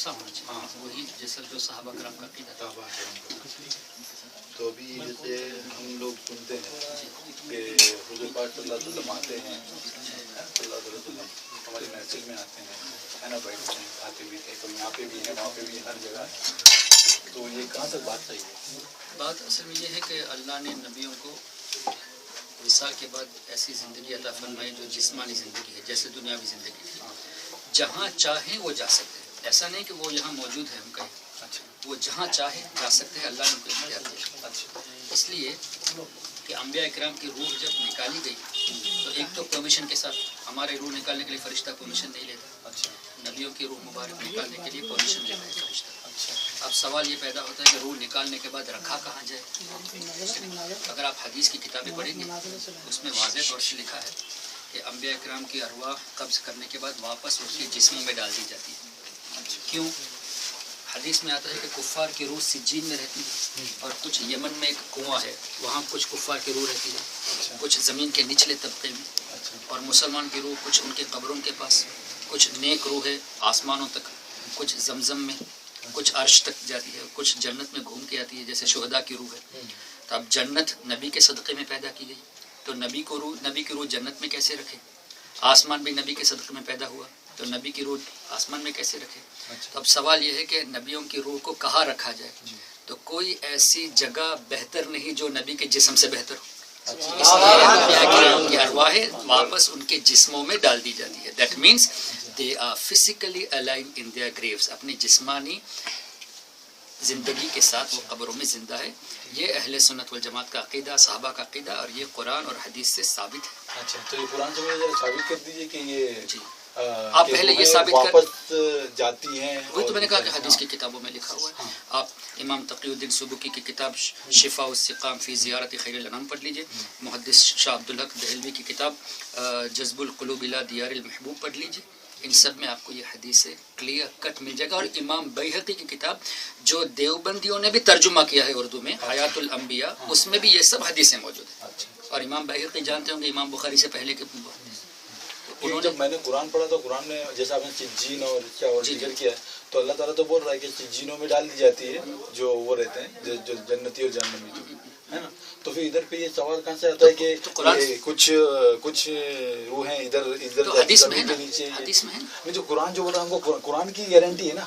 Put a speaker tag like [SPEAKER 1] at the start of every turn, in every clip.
[SPEAKER 1] ایسا ہونا چاہیے وہی جیسا جو صحابہ کرام کا عقیدہ تھا.
[SPEAKER 2] تو ابھی جیسے ہم لوگ سنتے ہیں کہ حضور پاک صلی اللہ علیہ وسلم آتے ہیں، صلی اللہ علیہ وسلم ہماری محفل میں آتے ہیں، ہے نا، بیٹھتے ہیں، کھاتے پیتے ہیں، تو یہاں پہ بھی ہے وہاں پہ بھی ہر جگہ ہے. تو یہ کہاں تک بات صحیح ہے؟
[SPEAKER 1] بات اصل میں یہ ہے کہ اللہ نے نبیوں کو وصال کے بعد ایسی زندگی عطا فرمائی جو جسمانی زندگی ہے، جیسے دنیاوی زندگی تھی. جہاں چاہیں وہ جا سکتے ہیں، ایسا نہیں کہ وہ یہاں موجود ہے ہم کہیں، وہ جہاں چاہے جا سکتے ہیں. اللہ نے ان کو اختیار دیا. اس لیے کہ انبیاء اکرام کی روح جب نکالی گئی تو ایک تو پرمیشن کے ساتھ، ہمارے روح نکالنے کے لیے فرشتہ پرمیشن نہیں لیتا، نبیوں کی روح مبارک نکالنے کے لیے پرمیشن لیتا ہے فرشتہ. اب سوال یہ پیدا ہوتا ہے کہ روح نکالنے کے بعد رکھا کہاں جائے. اگر آپ حدیث کی کتابیں پڑھیں گے اس میں واضح طور سے لکھا ہے کہ انبیاء اکرام کی ارواح قبض کرنے کے بعد واپس اس کے جسموں میں ڈال دی جاتی ہے. کیوں؟ حدیث میں آتا ہے کہ کفار کی روح سجین میں رہتی ہے، اور کچھ یمن میں ایک کنواں ہے وہاں کچھ کفار کی روح رہتی ہے، کچھ زمین کے نچلے طبقے میں، اور مسلمان کی روح کچھ ان کے قبروں کے پاس، کچھ نیک روح ہے آسمانوں تک، کچھ زمزم میں، کچھ عرش تک جاتی ہے، کچھ جنت میں گھوم کے آتی ہے جیسے شہداء کی روح ہے. تو اب جنت نبی کے صدقے میں پیدا کی گئی تو نبی کی روح جنت میں کیسے رکھے؟ آسمان بھی نبی کے صدقے میں پیدا ہوا تو نبی کی روح آسمان میں کیسے رکھے؟ تو اب سوال یہ ہے کہ نبیوں کی روح کو کہاں رکھا جائے؟ تو کوئی ایسی جگہ بہتر نہیں جو نبی کے جسم سے بہتر ہو. اس لیے انبیاء کرام کی ارواح واپس ان کے جسموں میں ڈال دی جاتی ہے. That means they are physically alive in their graves. اپنی جسمانی زندگی کے ساتھ وہ قبروں میں زندہ ہے. یہ اہل سنت والجماعت کا عقیدہ، صحابہ کا عقیدہ، اور یہ قرآن اور حدیث سے ثابت ہے.
[SPEAKER 2] اچھا، تو یہ قرآن سے مجھے ثابت کر دیجیے کہ یہ
[SPEAKER 1] آپ پہلے یہ ثابت کر
[SPEAKER 2] واپس جاتی ہیں.
[SPEAKER 1] وہی تو میں نے کہا کہ حدیث کی کتابوں میں لکھا ہوا ہے. آپ امام تقی الدین سبکی کی کتاب شفاء السقام فی زیارت خیر الانام پڑھ لیجئے، محدث شاہ عبدالحق دہلوی کی کتاب جذب القلوب الی دیار المحبوب پڑھ لیجئے. ان سب میں آپ کو یہ حدیث کلیئر کٹ مل جائے گا. اور امام بیہقی کی کتاب جو دیوبندیوں نے بھی ترجمہ کیا ہے اردو میں، حیات الانبیاء، اس میں بھی یہ سب حدیثیں موجود ہیں. اور امام بیہقی جانتے ہوں گے امام بخاری سے پہلے کے
[SPEAKER 2] جب میں نے قرآن پڑھا تو قرآن میں جیسا آپ نے سجین اور ذکر کیا ہے تو اللہ تعالیٰ تو بول رہا ہے کہ سجینوں میں ڈال دی جاتی ہے جو وہ رہتے ہیں جو جنتی اور جہنمی جو ہے نا. تو پھر ادھر پہ یہ سوال کہاں سے آتا ہے کہ کچھ روح ہیں ادھر
[SPEAKER 1] حدیث میں ہے نا،
[SPEAKER 2] جو قرآن جو بول رہا ہے ہم کو قرآن کی گارنٹی ہے نا.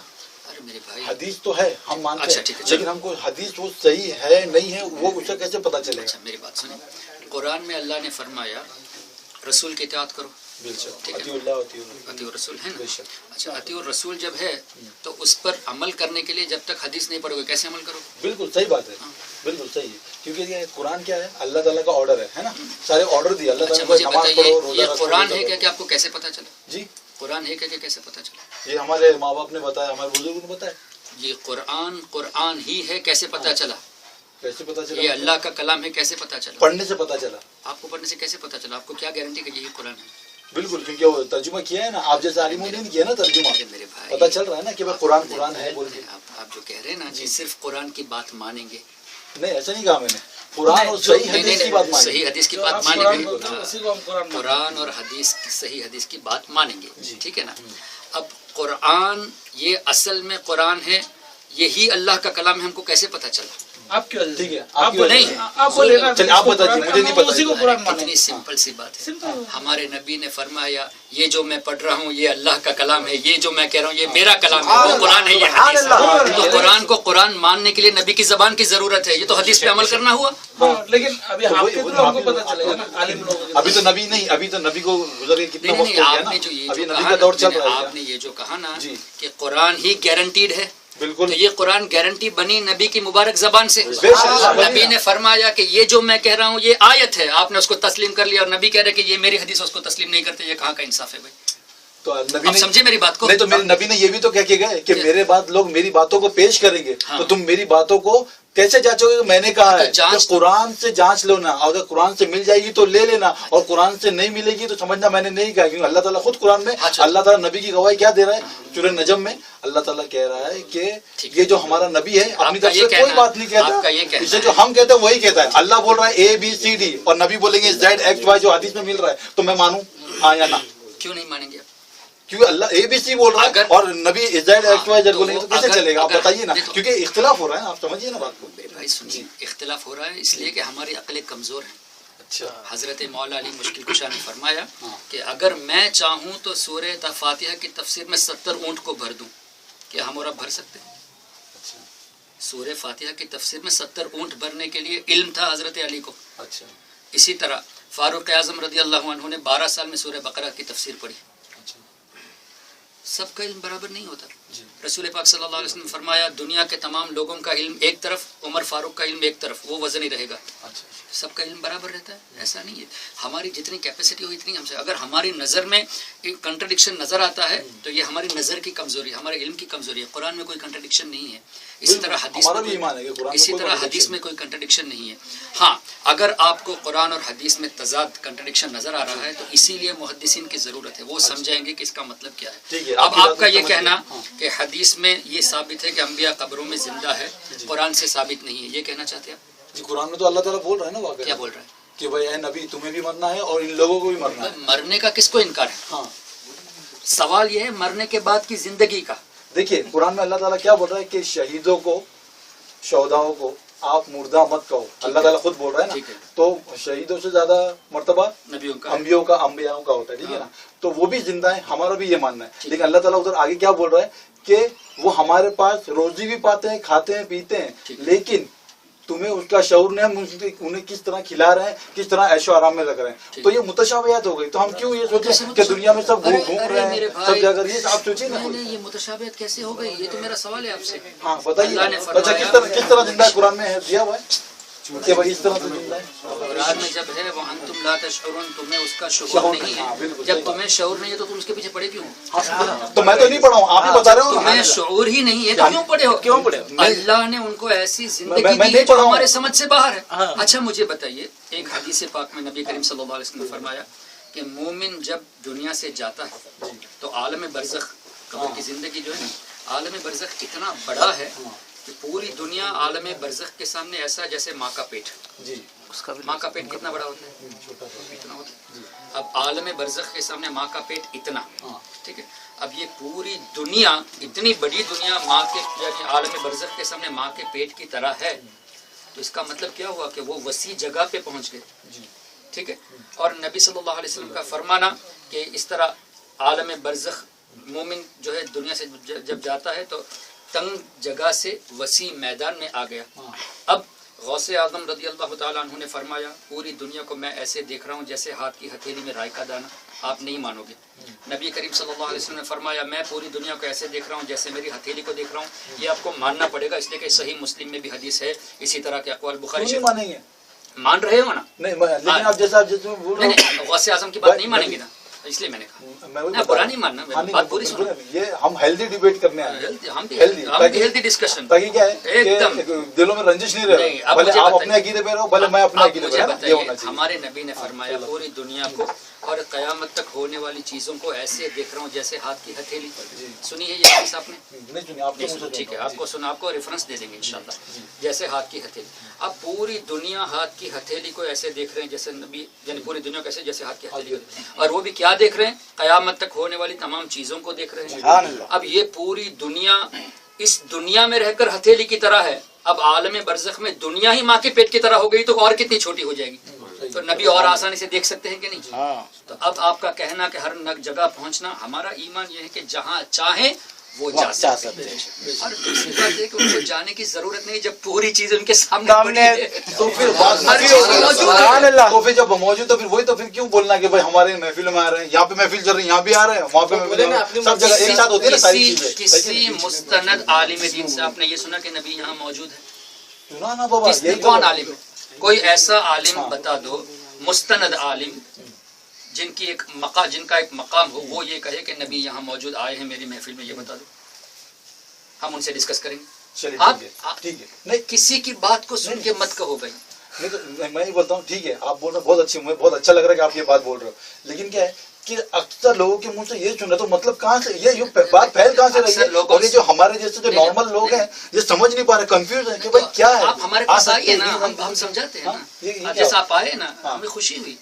[SPEAKER 2] حدیث تو ہے ہم مانتے ہیں لیکن ہم کو حدیث وہ صحیح ہے نہیں ہے وہ اس سے کیسے پتا چلے گا؟
[SPEAKER 1] میری بات سنیں، قرآن میں اللہ نے فرمایا رسول کی اطاعت کرو، عطیع الرسول ہے نا. اچھا، عطیع الرسول جب ہے تو اس پر عمل کرنے کے لیے جب تک حدیث نہیں پڑھو گے کیسے عمل کرو؟
[SPEAKER 2] بالکل صحیح بات ہے، بالکل صحیح ہے. کیونکہ یہ قرآن کیا ہے؟ اللہ تعالیٰ کا آرڈر ہے نا، سارے آرڈر دیا اللہ تعالیٰ کو. نماز پڑھو، روزہ
[SPEAKER 1] یہ قرآن ہے کیا کہ آپ کو کیسے پتا چلا؟
[SPEAKER 2] جی
[SPEAKER 1] قرآن ہے کیا کہ کیسے پتا چلا؟
[SPEAKER 2] یہ ہمارے ماں باپ نے بتایا، ہمارے بزرگوں نے بتایا.
[SPEAKER 1] یہ قرآن ہی ہے کیسے پتا چلا؟
[SPEAKER 2] کیسے پتا چلا؟
[SPEAKER 1] یہ اللہ کا کلام ہے کیسے پتا چلا؟
[SPEAKER 2] پڑھنے سے پتا چلا.
[SPEAKER 1] آپ کو پڑھنے سے کیسے پتا چلا؟ آپ کو کیا گارنٹی کہ یہی قرآن ہے؟
[SPEAKER 2] بالکل، کیونکہ وہ ترجمہ کیا ہے نا، آپ جیسے عالموں نے کیا نا ترجمہ،
[SPEAKER 1] میرے بھائی
[SPEAKER 2] پتا چل رہا ہے نا کہ قرآن ہے بول کے.
[SPEAKER 1] آپ جو کہہ رہے ہیں نا جی صرف قرآن کی بات مانیں گے،
[SPEAKER 2] نہیں ایسا نہیں کہا میں نے. قرآن اور صحیح حدیث کی بات مانیں گے.
[SPEAKER 1] صحیح حدیث کی بات مانیں گے، قرآن اور حدیث صحیح حدیث کی بات مانیں گے، ٹھیک ہے نا. اب قرآن یہ اصل میں قرآن ہے، یہی اللہ کا کلام ہے، ہم کو کیسے پتا چلا؟
[SPEAKER 3] آپ کی وجہ سے.
[SPEAKER 2] ٹھیک ہے،
[SPEAKER 1] آپ کو نہیں،
[SPEAKER 2] آپ بتا دیجیے، مجھے نہیں پتا.
[SPEAKER 1] کتنی سمپل سی بات ہے. ہمارے نبی نے فرمایا یہ جو میں پڑھ رہا ہوں یہ اللہ کا کلام ہے، یہ جو میں کہہ رہا ہوں یہ میرا کلام ہے، وہ قرآن ہے، یہ حدیث ہے. تو قرآن کو قرآن ماننے کے لیے نبی کی زبان کی ضرورت ہے، یہ تو حدیث پہ عمل کرنا ہوا.
[SPEAKER 3] لیکن ابھی آپ کے تو ہم کو پتا چلے گا نا عالم لوگ.
[SPEAKER 2] ابھی تو نبی نہیں، ابھی تو نبی کو گزر کے کتنا وقت ہو گیا نا.
[SPEAKER 1] آپ نے جو یہ
[SPEAKER 2] ابھی نبی کا دور چل رہا ہے.
[SPEAKER 1] آپ نے یہ جو کہا نا کہ قرآن ہی گارنٹیڈ ہے،
[SPEAKER 2] بالکل.
[SPEAKER 1] تو یہ قرآن گارنٹی بنی نبی کی مبارک زبان سے. نبی نے فرمایا کہ یہ جو میں کہہ رہا ہوں یہ آیت ہے، آپ نے اس کو تسلیم کر لیا، اور نبی کہہ رہے کہ یہ میری حدیث اس کو تسلیم نہیں کرتے. یہ کہاں کا انصاف ہے بھائی؟
[SPEAKER 2] تو نبی
[SPEAKER 1] آپ سمجھے میری بات کو؟
[SPEAKER 2] نہیں تو میرے نبی نے یہ بھی تو کہہ کے گئے کہ میرے بعد لوگ میری باتوں کو پیش کریں گے، تو تم میری باتوں کو کیسے جانچو گے؟ میں نے کہا ہے کہ قرآن سے جانچ لو نا، اگر قرآن سے مل جائے گی تو لے لینا، اور قرآن سے نہیں ملے گی تو سمجھنا میں نے نہیں کہا. کیونکہ اللہ تعالیٰ خود قرآن میں اللہ تعالیٰ نبی کی گواہی کیا دے رہا ہے؟ سورہ نجم میں اللہ تعالیٰ کہہ رہا ہے کہ یہ جو ہمارا نبی ہے اپنی طرف سے کوئی بات نہیں کہتا، اسے جو ہم کہتے ہیں وہی کہتا ہے. اللہ بول رہا ہے ABCD اور نبی بولیں گے ZXY جو حدیث میں مل رہا ہے، تو میں مانوں ہاں یا نہ؟
[SPEAKER 1] کیوں نہیں مانیں گے آپ؟
[SPEAKER 2] کیونکہ اللہ اے بی سی بول رہا ہے اور نبی زیڈ ایکس وائی زیڈ بولیں گے تو کیسے چلے گا؟ آپ بتائیے نا، کیونکہ اختلاف ہو رہا ہے، آپ سمجھیے نا بات کو.
[SPEAKER 1] بھائی سنیے، اختلاف ہو رہا ہے اس لیے کہ ہماری عقلیں کمزور ہیں. حضرت مولا علی مشکل کشا نے فرمایا کہ اگر میں چاہوں تو سورہ فاتحہ کی تفسیر میں 70 اونٹ کو بھر دوں، کیا ہم اور اب بھر سکتے ہیں؟ سورہ فاتحہ کی تفسیر میں 70 اونٹ بھرنے کے لیے علم تھا حضرت علی کو. اسی طرح فاروق اعظم رضی اللہ عنہ نے 12 سال میں سورہ بقرہ کی تفسیر پڑھی. سب کا علم برابر نہیں ہوتا. رسول پاک صلی اللہ علیہ وسلم نے فرمایا دنیا کے تمام لوگوں کا علم ایک طرف، عمر فاروق کا علم ایک طرف، وہ وزن ہی رہے گا. سب کا علم برابر رہتا ہے؟ ایسا نہیں ہے. ہماری جتنی کیپیسٹی ہو اتنی ہم سے. اگر ہماری نظر میں کنٹرڈکشن نظر آتا ہے تو یہ ہماری نظر کی کمزوری ہے، ہمارے علم کی کمزوری ہے. قرآن میں کوئی کنٹرڈکشن نہیں ہے. اسی طرح حدیث میں کوئی کنٹرڈکشن نہیں ہے. ہاں اگر آپ کو قرآن اور حدیث میں تضاد کنٹرڈکشن نظر آ رہا ہے تو اسی لیے محدثین کی ضرورت ہے. وہ سمجھائیں گے کہ اس کا مطلب کیا ہے. اب آپ کا یہ کہنا کہ حدیث میں یہ ثابت ہے کہ انبیاء قبروں میں زندہ ہے، قرآن سے ثابت نہیں ہے، یہ کہنا چاہتے ہیں آپ؟
[SPEAKER 2] جی قرآن میں تو اللہ تعالیٰ بول رہا ہے نا، واقعی
[SPEAKER 1] کیا بول رہا ہے
[SPEAKER 2] کہ بھائی اے نبی تمہیں بھی مرنا ہے اور ان لوگوں کو بھی مرنا ہے.
[SPEAKER 1] مرنے کا کس کو انکار ہے؟
[SPEAKER 2] ہاں
[SPEAKER 1] سوال یہ ہے مرنے کے بعد کی زندگی کا.
[SPEAKER 2] دیکھیے قرآن میں اللہ تعالیٰ کیا بول رہا ہے کہ شہیدوں کو، شہداؤں کو آپ مردہ مت کہو. اللہ تعالیٰ خود بول رہا ہے نا. تو شہیدوں سے زیادہ مرتبہ انبیاءوں کا ہوتا ہے. ٹھیک ہے نا. تو وہ بھی زندہ ہیں، ہمارا بھی یہ ماننا ہے. لیکن اللہ تعالیٰ ادھر آگے کیا بول رہا ہے کہ وہ ہمارے پاس روزی بھی پاتے ہیں، کھاتے ہیں، پیتے ہیں، لیکن تمہیں اس کا شعور نہیں، ہم انہیں کس طرح کھلا رہے ہیں، کس طرح عیش و آرام میں لگ رہے ہیں. تو یہ متشابہات ہو گئی. تو ہم کیوں یہ سوچیں کہ دنیا میں سب گھوم رہے ہیں، سب جگہ یہ آپ سوچیں نا.
[SPEAKER 1] یہ متشابہت کیسے ہو گئی؟ یہ تو میرا سوال ہے آپ سے.
[SPEAKER 2] ہاں بتائیے اچھا کس طرح زندہ ہے قرآن میں دیا ہوا ہے کہ بھائی اس طرح سے زندہ ہے.
[SPEAKER 1] قرآن میں جب ہے وَأَنْتُمْ لَا تَشْعُرُونَ، تمہیں اس کا شعور نہیں ہے. جب تمہیں شعور نہیں ہے تو تم اس کے پیچھے پڑے کیوں؟
[SPEAKER 2] تو میں تو نہیں پڑھا ہوں، آپ ہی بتا رہے ہو.
[SPEAKER 1] تمہیں شعور ہی نہیں ہے تو کیوں پڑے ہو؟ کیوں پڑے؟ اللہ نے ان کو ایسی زندگی دی ہے جو ہمارے سمجھ سے باہر ہے. اچھا مجھے بتائیے، ایک حدیث پاک میں نبی کریم صلی اللہ علیہ وسلم نے فرمایا کہ مومن جب دنیا سے جاتا ہے تو عالم برزخ، قبر کی زندگی جو ہے عالم برزخ اتنا بڑا ہے کہ پوری دنیا عالم برزخ کے سامنے ایسا جیسے ماں کا پیٹ. ماں کا پیٹ کتنا بڑا ہوتا ہے؟ اتنا ہوتا ہے. اب عالم برزخ کے سامنے ماں کا پیٹ اتنا، ٹھیک ہے. اب یہ پوری دنیا، اتنی بڑی دنیا ماں کے یعنی عالم برزخ کے سامنے ماں کے پیٹ کی طرح ہے. تو اس کا مطلب کیا ہوا کہ وہ وسیع جگہ پہ پہنچ گئے. ٹھیک ہے. اور نبی صلی اللہ علیہ وسلم کا فرمانا کہ اس طرح عالم برزخ مومن جو ہے دنیا سے جب جاتا ہے تو تنگ جگہ سے وسیع میدان میں آ گیا. اب غوث اعظم رضی اللہ تعالیٰ عنہ نے فرمایا پوری دنیا کو میں ایسے دیکھ رہا ہوں جیسے ہاتھ کی ہتھیلی میں رائی کا دانہ. آپ نہیں مانو گے. نبی کریم صلی اللہ علیہ وسلم نے فرمایا میں پوری دنیا کو ایسے دیکھ رہا ہوں جیسے میری ہتھیلی کو دیکھ رہا ہوں. یہ آپ کو ماننا پڑے گا اس لیے کہ صحیح مسلم میں بھی حدیث ہے. اسی طرح کے اقوال بخاری شریف
[SPEAKER 2] مانیں گے.
[SPEAKER 1] مان رہے ہو نا؟
[SPEAKER 2] نہیں لیکن آپ جیسا بول رہے
[SPEAKER 1] ہیں غوث اعظم کی بات نہیں مانیں گے نا، اس لیے میں نے کہا برا نہیں ماننا، بات پوری سنو.
[SPEAKER 2] یہ ہم ہیلدی ڈیبیٹ کرنے آئے ہیں،
[SPEAKER 1] ہم بھی ہیلدی ڈسکشن
[SPEAKER 2] تاکہ کیا ہے کہ دلوں میں رنجش نہیں رہے. بھلے آپ اپنے عقیدے پہ رہو، بھلے میں اپنے عقیدے پہ رہوں. یہ ہونا چاہیے. ہمارے
[SPEAKER 1] نبی نے فرمایا پوری دنیا کو اور قیامت تک ہونے والی چیزوں کو ایسے دیکھ رہا ہوں جیسے ہاتھ کی ہتھیلی. سنی ہے یہ حدیث آپ نے؟
[SPEAKER 2] نہیں سنی. آپ نے
[SPEAKER 1] ٹھیک ہے، آپ کو سنا، آپ کو ریفرنس دے دیں گے انشاءاللہ. جیسے ہاتھ کی ہتھیلی. اب پوری دنیا ہاتھ کی ہتھیلی کو ایسے دیکھ رہے ہیں جیسے نبی یعنی پوری دنیا کو ایسے جیسے ہاتھ کی ہتھیلی کو، اور وہ بھی کیا دیکھ رہے ہیں؟ قیامت تک ہونے والی تمام چیزوں کو دیکھ رہے ہیں. اب یہ پوری دنیا اس دنیا میں رہ کر ہتھیلی کی طرح ہے. اب عالم برزخ میں دنیا ہی ماں کے پیٹ کی طرح ہو گئی تو اور کتنی چھوٹی ہو جائے گی. تو نبی اور آسانی سے دیکھ سکتے ہیں کہ نہیں؟ تو اب آپ کا کہنا کہ ہر نگ جگہ پہنچنا، ہمارا ایمان یہ ہے کہ جہاں چاہیں وہ جا سکتے ہیں. اور دوسری بات ہے کہ ان کو جانے کی ضرورت نہیں جب پوری چیز ان کے سامنے
[SPEAKER 2] تو پھر جب موجود تو پھر وہی تو پھر کیوں بولنا کہ بھائی ہمارے محفل میں آ رہے ہیں، یہاں پہ محفل چل رہی ہے، یہاں بھی آ رہے ہیں، وہاں پہ سب جگہ ایک ساتھ ہوتی ہے نا ساری چیزیں.
[SPEAKER 1] کسی مستند عالم دین سے آپ نے یہ سنا کہ نبی یہاں موجود ہے؟
[SPEAKER 2] سنا نا بابا.
[SPEAKER 1] کون عالم ہے؟ کوئی ایسا عالم بتا دو، مستند عالم جن کا ایک مقام ہو، وہ یہ کہے کہ نبی یہاں موجود آئے ہیں میری محفل میں، یہ بتا دو. ہم ان سے ڈسکس کریں گے. آپ نہیں کسی کی بات کو سن کے مت کہو بھائی.
[SPEAKER 2] نہیں تو میں یہ بولتا ہوں ٹھیک ہے آپ بول رہے ہیں بہت اچھی، مجھے بہت اچھا لگ رہا ہے کہ آپ یہ بات بول رہے ہو. لیکن کیا ہے کہ اکثر لوگوں کے منہ سے یہ سن رہا تو مطلب کہاں سے یہ بات پھیل کہاں سے رہی ہے؟ اور یہ جو ہمارے جیسے جو نارمل لوگ ہیں یہ سمجھ نہیں پا رہے، کنفیوز ہیں کہ بھائی کیا ہے.
[SPEAKER 1] آپ ہمارے پاس آئیے نا، ہم سمجھاتے ہیں نا. جیسے آپ آئے نا ہمیں خوشی ہوئی.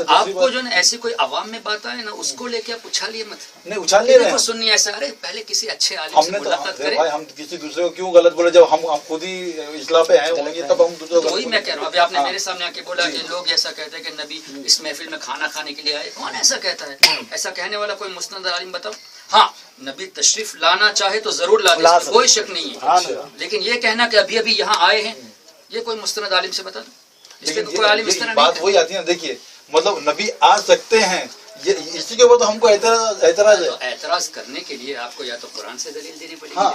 [SPEAKER 1] آپ کو جو نا ایسی کوئی عوام میں بات آئے نا اس کو لے کے آپ اچھالیے مت.
[SPEAKER 2] نہیں اچھال لے رہے ہیں،
[SPEAKER 1] سننی ایسا. ارے پہلے کسی اچھے عالم سے ملاقات کریں.
[SPEAKER 2] ہم کسی دوسرے کو کیوں غلط بولے جب ہم خود ہی اصلاح پہ ہیں تب ہم دوسرے کو.
[SPEAKER 1] وہی میں کہہ رہا ہوں. ابھی آپ نے میرے سامنے آ کے بولا کہ لوگ ایسا کہتے ہیں کہ نبی اس محفل میں کھانا کھانے کے لیے آئے. کون ایسا کہتا ہے؟ ایسا کہنے والا کوئی مستند عالم بتاؤ. ہاں نبی تشریف لانا چاہے تو ضرور لا دے، کوئی شک نہیں ہے. لیکن یہ کہنا کہ ابھی ابھی یہاں آئے ہیں، یہ کوئی مستند عالم سے بتا دو. اس پہ کوئی عالم اس طرح
[SPEAKER 2] بات وہی آتی ہے نا. دیکھیے مطلب نبی آ سکتے ہیں، اسی کے اوپر تو ہم کو اعتراض ہے.
[SPEAKER 1] اعتراض کرنے کے لیے آپ کو یا تو قرآن سے دلیل دینی پڑے گی.
[SPEAKER 2] ہاں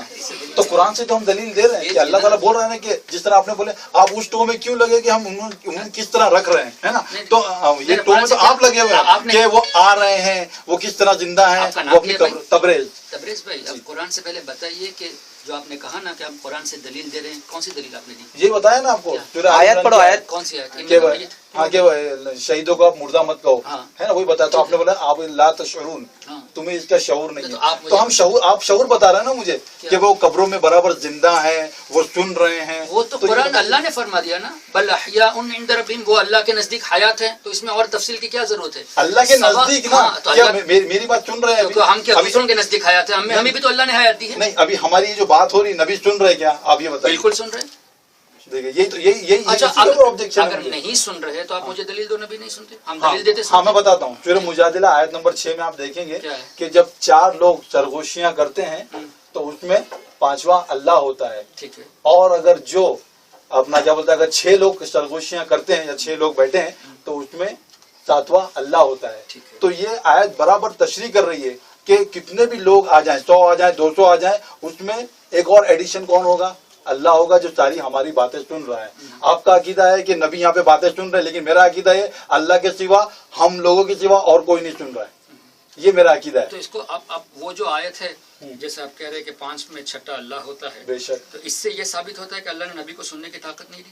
[SPEAKER 2] تو قرآن سے تو ہم دلیل دے رہے ہیں کہ اللہ تعالیٰ بول رہے ہیں کہ جس طرح آپ نے بولے آپ اس ٹو میں کیوں لگے کہ ہم انہیں کس طرح رکھ رہے ہیں، ہے نا. تو یہ ٹو میں تو آپ لگے ہوئے ہیں کہ وہ آ رہے ہیں، وہ کس طرح زندہ ہیں. وہ اپنی
[SPEAKER 1] تبریز بھائی اب قرآن سے پہلے بتائیے کہ جو آپ نے کہا نا کہ ہم قرآن سے دلیل دے رہے ہیں، کون سی دلیل آپ نے دی؟
[SPEAKER 2] یہ بتایا نا آپ کو.
[SPEAKER 4] آیت پڑھو آیت.
[SPEAKER 1] کون سی آیت؟
[SPEAKER 2] ہاں کہ شہیدوں کو آپ مردہ مت کہو، ہے نا. وہی بتایا تو آپ نے بولا آپ لا تشعرون، تمہیں اس کا شعور نہیں ہے. تو ہم شعور، آپ شعور بتا رہے ہیں نا مجھے کہ وہ قبروں میں برابر زندہ ہیں، وہ سن رہے ہیں.
[SPEAKER 1] وہ تو قرآن اللہ نے فرما دیا نا، بل احیاء عند ربہم، وہ اللہ کے نزدیک حیات ہیں. تو اس میں اور تفصیل کی کیا ضرورت ہے؟
[SPEAKER 2] اللہ کے نزدیک نا. کیا میری بات سن رہے ہیں؟
[SPEAKER 1] ہم کیا دوسروں کے نزدیک حیات ہیں؟ ہمیں بھی تو اللہ نے حیات دی ہے.
[SPEAKER 2] نہیں ابھی ہماری جو بات ہو رہی نبی سن رہے کیا؟ آپ یہ بتائیے.
[SPEAKER 1] بالکل سن رہے ہیں.
[SPEAKER 2] اچھا
[SPEAKER 1] اگر نہیں سن رہے تو آپ مجھے دلیل دو. نبی نہیں سنتے، ہم دلیل دیتے.
[SPEAKER 2] ہاں میں بتاتا ہوں. سورہ مجادلہ آیت نمبر 6 میں آپ دیکھیں گے کہ جب 4 لوگ سرگوشیاں کرتے ہیں تو اس میں 5واں اللہ ہوتا ہے.
[SPEAKER 1] ٹھیک ہے.
[SPEAKER 2] اور اگر جو اپنا کیا بولتا ہے اگر 6 لوگ سرگوشیاں کرتے ہیں یا 6 لوگ بیٹھے ہیں تو اس میں 7واں اللہ ہوتا ہے. تو یہ آیت برابر تشریح کر رہی ہے کہ کتنے بھی لوگ آ جائیں، 100 آ جائیں، 200 آ جائیں، اس میں ایک اور ایڈیشن کون ہوگا؟ اللہ ہوگا جو ساری ہماری باتیں سن رہا ہے. آپ کا عقیدہ ہے کہ نبی یہاں پہ باتیں سن رہے ہیں، لیکن میرا عقیدہ ہے اللہ کے سوا، ہم لوگوں کے سوا اور کوئی نہیں سن رہا ہے. یہ میرا عقیدہ ہے.
[SPEAKER 1] تو اس کو اب وہ جو آیت ہے جیسے آپ کہہ رہے ہیں کہ 5 میں 6 اللہ ہوتا ہے،
[SPEAKER 2] بے شک.
[SPEAKER 1] تو اس سے یہ ثابت ہوتا ہے کہ اللہ نے نبی کو سننے کی طاقت نہیں دی.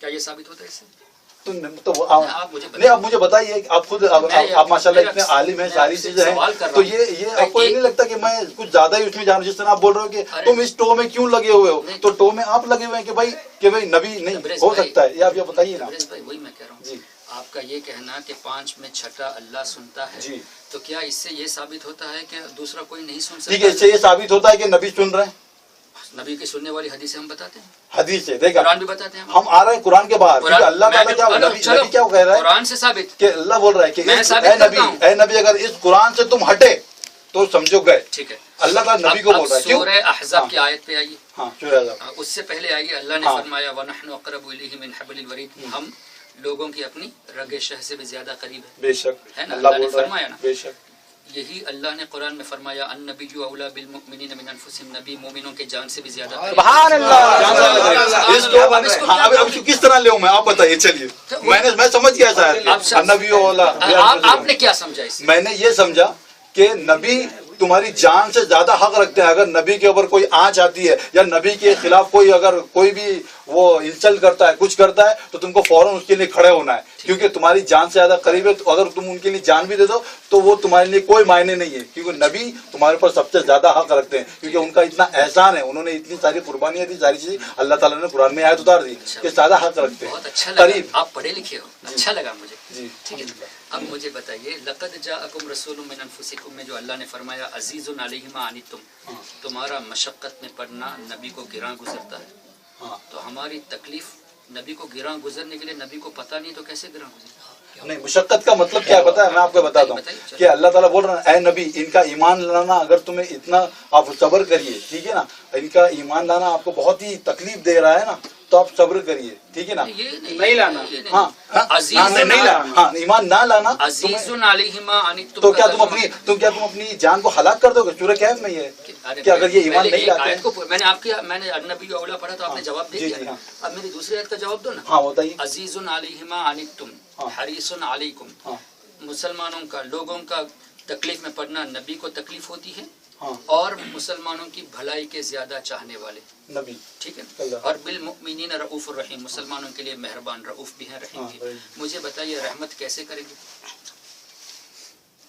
[SPEAKER 1] کیا یہ ثابت ہوتا ہے اس سے؟ نہیں آپ مجھے بتائیے، آپ خود آپ ماشاءاللہ اتنے عالم ہیں، ساری چیزیں ہیں، تو یہ آپ کو نہیں لگتا کہ میں کچھ زیادہ ہی اس میں جانوں؟ جس طرح آپ بول رہے ہو کہ تم اس ٹو میں کیوں لگے ہوئے ہو، تو ٹو میں آپ لگے ہوئے ہیں کہ بھائی نبی نہیں ہو سکتا ہے. یہ آپ یہ بتائیے نا. وہی میں کہہ رہا ہوں. آپ کا یہ کہنا کہ 5 میں 6 اللہ سنتا ہے، تو کیا اس سے یہ ثابت ہوتا ہے کہ دوسرا کوئی نہیں سن سکتا؟
[SPEAKER 2] ٹھیک ہے، اس سے یہ ثابت ہوتا ہے کہ نبی سن رہے ہیں.
[SPEAKER 1] نبی کی سننے والی حدیثیں ہم بتاتے ہیں،
[SPEAKER 2] حدیث ہے. دیکھا
[SPEAKER 1] قرآن بھی بتاتے ہیں.
[SPEAKER 2] ہم آ رہے ہیں قرآن کے باہر. اللہ تعالیٰ کیا کہہ رہا ہے؟
[SPEAKER 1] قرآن سے ثابت
[SPEAKER 2] کہ اللہ بول رہا ہے کہ اے نبی اگر اس قرآن سے تم ہٹے تو سمجھو گئے.
[SPEAKER 1] ٹھیک ہے.
[SPEAKER 2] اللہ تعالیٰ نبی کو بول رہا ہے.
[SPEAKER 1] سورہ احزاب کی آیت پہ آئیے.
[SPEAKER 2] ہاں سورہ احزاب.
[SPEAKER 1] اس سے پہلے آئیے. اللہ نے فرمایا وَنَحْنُ أَقْرَبُ إِلَيْهِ مِنْ حَبْلِ الْوَرِيدِ، ہم لوگوں کی اپنی رگ شہ سے بھی زیادہ قریب ہے.
[SPEAKER 2] بے شک
[SPEAKER 1] ہے نا.
[SPEAKER 2] اللہ
[SPEAKER 1] نے
[SPEAKER 2] بول رہا
[SPEAKER 1] فرمایا نا.
[SPEAKER 2] بے شک.
[SPEAKER 1] یہی اللہ نے قرآن میں فرمایا النبی اولیٰ بالمؤمنین من انفسہم، نبی مومنوں کے جان سے بھی زیادہ.
[SPEAKER 4] سبحان اللہ.
[SPEAKER 2] اب کس طرح لے میں آپ بتائیے. چلیے میں سمجھ گیا شاید نبی اولا.
[SPEAKER 1] آپ نے کیا سمجھا اس
[SPEAKER 2] میں نے یہ سمجھا کہ نبی تمہاری جان سے زیادہ حق رکھتے ہیں. اگر نبی کے اوپر کوئی آنچ آتی ہے یا نبی کے خلاف کوئی اگر کوئی بھی وہ انسلٹ کرتا ہے، کچھ کرتا ہے، تو تم کو فوراً اس کے لیے کھڑے ہونا ہے، کیونکہ تمہاری جان سے زیادہ قریب ہے. تو اگر تم ان کے لیے جان بھی دے دو تو وہ تمہارے لیے کوئی معنی نہیں ہے، کیونکہ نبی تمہارے اوپر سب سے زیادہ حق رکھتے ہیں، کیونکہ ان کا اتنا احسان ہے، انہوں نے اتنی ساری قربانیاں دی، ساری چیزیں اللہ تعالیٰ نے قرآن میں آیت اتار دی کہ زیادہ حق رکھتے ہیں.
[SPEAKER 1] بہت اچھا لگا، آپ پڑھے لکھے ہو، اچھا لگا مجھے.
[SPEAKER 2] جی
[SPEAKER 1] ٹھیک ہے. اب مجھے بتائیے لقد جاءکم رسول من انفسکم میں جو اللہ نے فرمایا عزیز علیہ ما عنتم، تمہارا مشقت میں پڑنا نبی کو گراں گزرتا ہے. تو ہماری تکلیف نبی کو گراں گزرنے کے لیے نبی کو پتہ نہیں تو کیسے گراں گزرے؟
[SPEAKER 2] نہیں، مشقت کا مطلب کیا پتا ہے؟ میں آپ کو بتاتا ہوں کہ اللہ تعالیٰ بول رہا ہے اے نبی ان کا ایمان لانا، اگر تمہیں اتنا آپ صبر کریے، ٹھیک ہے نا. ان کا ایمان لانا آپ کو بہت ہی تکلیف دے رہا ہے نا، تو آپ صبر کریے، ٹھیک ہے نا.
[SPEAKER 3] نہیں لانا.
[SPEAKER 2] ہاں نہیں لانا. ہاں ایمان نہ لانا.
[SPEAKER 1] عزیز علیہ ما عنتم،
[SPEAKER 2] تو کیا تم اپنی جان کو ہلاک کر دو گے؟ سورہ کہف میں یہ ہے کہ اگر یہ ایمان نہیں لاتے ہیں.
[SPEAKER 1] میں نے النبی اولا پڑھا تو آپ نے جواب دے دیا. اب میری دوسری آیت کا جواب دو نا.
[SPEAKER 2] ہاں بتائیے.
[SPEAKER 1] عزیز علیہ ما عنتم حریص علیکم. مسلمانوں کا، لوگوں کا تکلیف میں پڑنا نبی کو تکلیف ہوتی ہے، اور مسلمانوں کی بھلائی کے زیادہ چاہنے والے
[SPEAKER 2] نبی،
[SPEAKER 1] ٹھیک ہے. اور بالمؤمنین رؤوف الرحیم، مسلمانوں کے لیے مہربان، رؤوف بھی ہیں، رحیم بھی. مجھے بتائیے رحمت کیسے کریں گے؟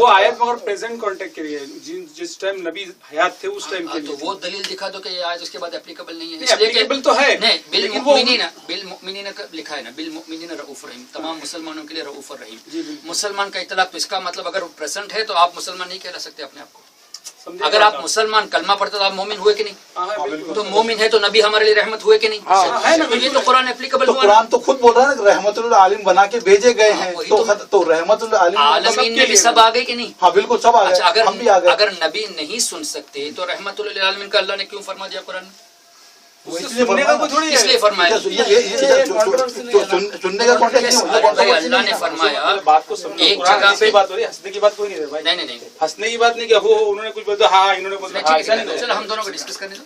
[SPEAKER 4] وہ آیت مگر پریزنٹ کانٹیکٹ کے لیے جس ٹائم نبی حیات تھے اس ٹائم کے
[SPEAKER 1] تو
[SPEAKER 4] لیے.
[SPEAKER 1] وہ دلیل دکھا دو کہ یہ آیت اس کے بعد اپلیکیبل نہیں ہے.
[SPEAKER 4] نہیں اپلیکیبل تو ہے
[SPEAKER 1] نہیں
[SPEAKER 4] لیکن وہ
[SPEAKER 1] بالمؤمنین کا لکھا ہے نا, بالمؤمنین رؤوف رحیم, تمام مسلمانوں کے لیے رؤوف الرحیم. مسلمان کا اطلاق تو اس کا مطلب اگر پریزنٹ ہے تو آپ مسلمان نہیں کہلا سکتے اپنے آپ کو. اگر آپ مسلمان کلمہ پڑھتے تو آپ مومن ہوئے کہ نہیں؟ تو مومن ہے تو نبی ہمارے لیے رحمت ہوئے کہ نہیں؟ تو یہ تو قرآن اپلیکیبل ہوا.
[SPEAKER 2] قرآن تو خود بول رہا ہے رحمت للعالمین بنا کے بھیجے گئے ہیں, تو رحمت
[SPEAKER 1] عالمین میں بھی سب آ گئے کہ نہیں؟
[SPEAKER 2] ہاں بالکل سب آ گئے, ہم بھی آ گئے.
[SPEAKER 1] اگر نبی نہیں سن سکتے تو رحمت للعالمین کا اللہ نے کیوں فرما دیا قرآن میں؟ اس لیے فرمایا
[SPEAKER 2] سننے کا
[SPEAKER 1] اللہ نے فرمایا
[SPEAKER 4] بات کو سمجھو.
[SPEAKER 1] ایک جگہ پہ
[SPEAKER 4] بات ہو رہی ہے, ہنسنے کی بات کوئی نہیں ہے بھائی.
[SPEAKER 1] نہیں
[SPEAKER 4] ہنسنے کی بات نہیں کہ وہ انہوں نے کچھ بولا ہاں انہوں نے بولا
[SPEAKER 1] چلو ہم دونوں کو ڈسکس کرنے دو.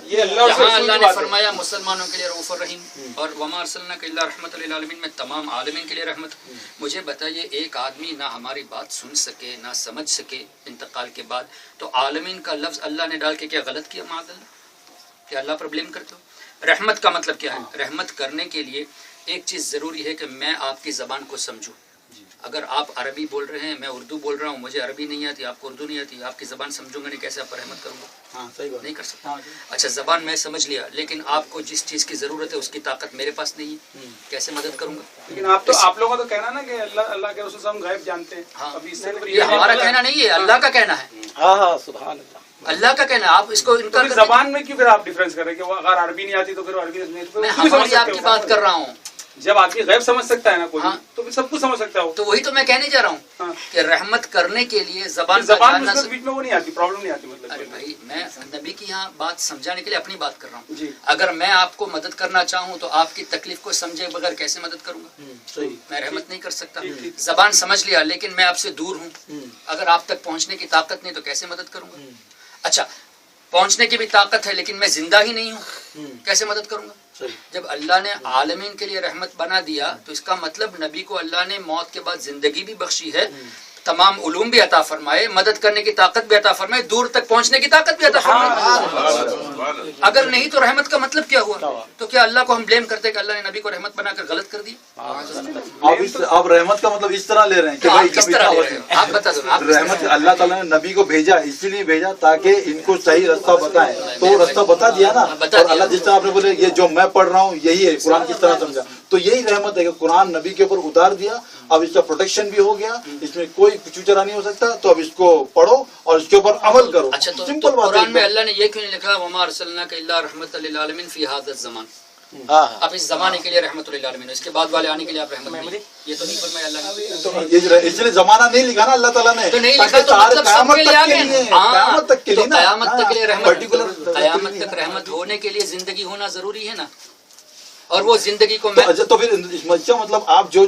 [SPEAKER 4] یہ اللہ
[SPEAKER 1] یہاں اللہ نے فرمایا مسلمانوں کے لیے رؤوف الرحیم اور وما ارسلناک الا رحمت للعالمین میں تمام عالمین کے لیے رحمت. مجھے بتائیے ایک آدمی نہ ہماری بات سن سکے نہ سمجھ سکے انتقال کے بعد, تو عالمین کا لفظ اللہ نے ڈال کے کیا غلط کیا؟ معاذ اللہ, کیا اللہ پر بلیم کرتے ہو؟ رحمت کا مطلب کیا ہے؟ رحمت کرنے کے لیے ایک چیز ضروری ہے کہ میں آپ کی زبان کو سمجھوں. اگر آپ عربی بول رہے ہیں, میں اردو بول رہا ہوں, مجھے عربی نہیں آتی, آپ کو اردو نہیں آتی, آپ کی زبان سمجھوں گا نہیں, کیسے آپ پر رحمت کروں گا؟ نہیں کر سکتا. اچھا زبان میں سمجھ لیا, لیکن آپ کو جس چیز کی ضرورت ہے اس کی طاقت میرے پاس نہیں ہے, کیسے مدد کروں گا؟
[SPEAKER 4] لیکن آپ لوگوں کا تو کہنا نا کہ اللہ کے رسول ہم غیب جانتے ہیں. ابھی اس سے
[SPEAKER 1] یہ ہمارا کہنا نہیں ہے, اللہ کا کہنا ہے.
[SPEAKER 3] ہاں سبحان اللہ,
[SPEAKER 1] اللہ کا کہنا ہے. آپ اس کو انکار
[SPEAKER 4] زبان میں کیوں پھر آپ ڈفرینس کر رہے ہیں کہ اگر عربی نہیں آتی تو پھر عربی نہیں؟
[SPEAKER 1] میں ہماری آپ کی بات کر رہا ہوں.
[SPEAKER 4] جب آدمی غیب سمجھ سکتا ہے نا کوئی, تو پھر سب کچھ سمجھ سکتا ہے.
[SPEAKER 1] تو وہی تو میں کہنے جا رہا ہوں کہ رحمت کرنے کے لیے زبان
[SPEAKER 4] بیچ میں وہ نہیں آتی, پرابلم نہیں آتی. مطلب
[SPEAKER 1] ارے بھائی میں نبی کی یہاں بات سمجھانے کے لیے اپنی بات کر رہا ہوں. اگر میں آپ کو مدد کرنا چاہوں تو آپ کی تکلیف کو سمجھے بغیر کیسے مدد کروں گا؟ میں رحمت نہیں کر سکتا. زبان سمجھ لیا لیکن میں آپ سے دور ہوں, اگر آپ تک پہنچنے کی طاقت نہیں تو کیسے مدد کروں گا؟ اچھا پہنچنے کی بھی طاقت ہے لیکن میں زندہ ہی نہیں ہوں, کیسے مدد کروں گا؟ جب اللہ نے عالمین کے لیے رحمت بنا دیا تو اس کا مطلب نبی کو اللہ نے موت کے بعد زندگی بھی بخشی ہے, تمام علوم بھی عطا فرمائے, مدد کرنے کی طاقت بھی عطا فرمائے, دور تک پہنچنے کی طاقت بھی عطا فرمائے. اگر نہیں تو رحمت کا مطلب کیا ہوا؟ تو کیا اللہ کو ہم بلیم کرتے کہ اللہ نے نبی کو رحمت بنا کر غلط کر دی؟
[SPEAKER 2] آپ رحمت کا مطلب اس طرح لے رہے ہیں کہ بھائی
[SPEAKER 1] کس طرح لے رہے ہیں آپ بتا دو.
[SPEAKER 2] رحمت اللہ تعالیٰ نے نبی کو بھیجا اسی لیے بھیجا تاکہ ان کو صحیح رستہ بتائیں, تو رستہ بتا دیا نا. اور اللہ جس طرح آپ نے بولے یہ جو میں پڑھ رہا ہوں یہی ہے, قرآن کس طرح سمجھا, تو یہی رحمت ہے کہ قرآن نبی کے اوپر اتار دیا, اب اس کا پروٹیکشن بھی ہو گیا, اس میں کوئی چوچرا نہیں ہو سکتا, تو اب اس کو پڑھو اور اس کے اوپر عمل کرو.
[SPEAKER 1] اچھا تو
[SPEAKER 2] سمپل بات
[SPEAKER 1] قرآن میں
[SPEAKER 2] ہے.
[SPEAKER 1] اللہ نے یہ کیوں نہیں لکھا وما ارسلناک الا رحمت للعالمین فی ھذا الزمان؟ اب اس زمانے کے لیے رحمت للعالمین, اس کے بعد والے آنے کے لیے آپ رحمت نہیں, یہ تو نہیں فرمایا اللہ نے.
[SPEAKER 2] اس لیے زمانہ نہیں لکھا نا اللہ تعالیٰ نے,
[SPEAKER 1] تو نہیں لکھا تو مطلب سب کے لیے آ گئے.
[SPEAKER 2] قیامت تک کے لیے,
[SPEAKER 1] قیامت تک کے لیے رحمت,
[SPEAKER 2] پرٹیکولر
[SPEAKER 1] قیامت تک رحمت ہونے کے لیے زندگی ہونا ضروری ہے نا. اور وہ زندگی کو میں
[SPEAKER 2] تو پھر مطلب آپ جو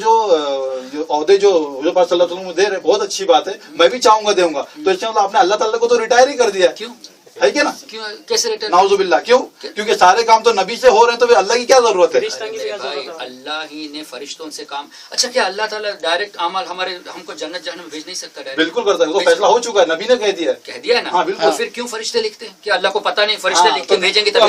[SPEAKER 2] عہدے جو حضور پاک صلی اللہ علیہ وسلم دے رہے بہت اچھی بات ہے, میں بھی چاہوں گا دوں گا, تو اس میں مطلب آپ نے اللہ تعالیٰ کو تو ریٹائر ہی کر دیا.
[SPEAKER 1] کیوں
[SPEAKER 2] ہے کیا نا؟
[SPEAKER 1] کیوں کیسے ریٹائر؟
[SPEAKER 2] نعوذ باللہ. کیوں؟ کیونکہ سارے کام تو نبی سے ہو رہے ہیں, تو پھر اللہ کی کیا ضرورت ہے؟
[SPEAKER 1] بھائی اللہ ہی نے فرشتوں سے کام. اچھا کیا اللہ تعالیٰ ڈائریکٹ اعمال ہمارے ہم کو جنت جہنم میں بھیج نہیں سکتا؟
[SPEAKER 2] بالکل کر سکتا, وہ فیصلہ ہو چکا ہے, نبی نے کہہ دیا
[SPEAKER 1] ہے نا. تو پھر کیوں فرشتے لکھتے ہیں؟ کیا اللہ کو پتا نہیں فرشتے لکھ کے بھیجیں گے؟
[SPEAKER 2] تو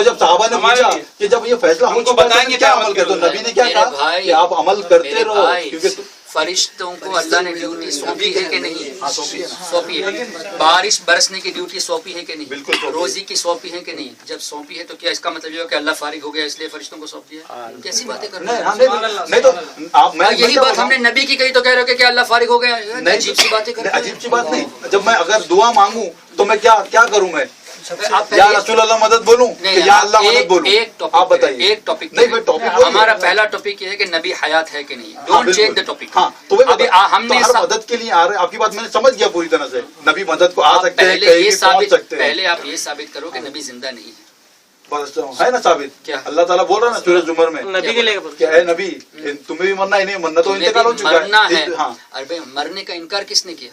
[SPEAKER 2] جب صحابہ نے پوچھا کہ جب یہ فیصلہ ہو چکا ہے تو کیا عمل کرتے, تو نبی نے کیا کہا کہ آپ عمل کرتے رہو, کیونکہ
[SPEAKER 1] فرشتوں کو اللہ نے ڈیوٹی سونپی ہے کہ نہیں؟ سونپی ہے. بارش برسنے کی ڈیوٹی سونپی ہے کہ نہیں؟ روزی کی سونپی ہے کہ نہیں؟ جب سونپی ہے تو کیا اس کا مطلب یہ ہے کہ اللہ فارغ ہو گیا اس لیے فرشتوں کو سونپ دیا؟ کیسی باتیں کر رہے ہیں؟
[SPEAKER 2] نہیں, تو
[SPEAKER 1] یہی بات ہم نے نبی کی کہی تو کہہ رہے ہو کہ اللہ فارغ ہو گیا. عجیب سی باتیں کر رہے ہیں.
[SPEAKER 2] عجیب سی بات نہیں. جب میں اگر دعا مانگوں تو میں کیا کروں, میں یا رسول اللہ مدد بولوں یا اللہ مدد بولوں؟ آپ بتائیے.
[SPEAKER 1] ایک ٹاپک, ہمارا پہلا ٹاپک یہ ہے کہ نبی حیات ہے کہ نہیں. Don't change the topic.
[SPEAKER 2] ہاں تو ہم نے مدد کے لیے آ رہے, آپ کی بات میں نے سمجھ گیا پوری طرح سے, نبی مدد کو آ سکتے ہیں, کہیں بھی پہنچ سکتے ہیں.
[SPEAKER 1] پہلے آپ یہ ثابت کرو کہ نبی زندہ نہیں ہے.
[SPEAKER 2] ہے نا ثابت؟ کیا اللہ تعالیٰ بول رہا ہے نا سورہ زمر میں
[SPEAKER 3] نبی کے لیے
[SPEAKER 2] کہ اے نبی تمہیں بھی مرنا ہی نہیں, مرنا تو انتقال ہو چکا ہے. ہاں
[SPEAKER 1] ارے مرنے کا انکار کس نے کیا؟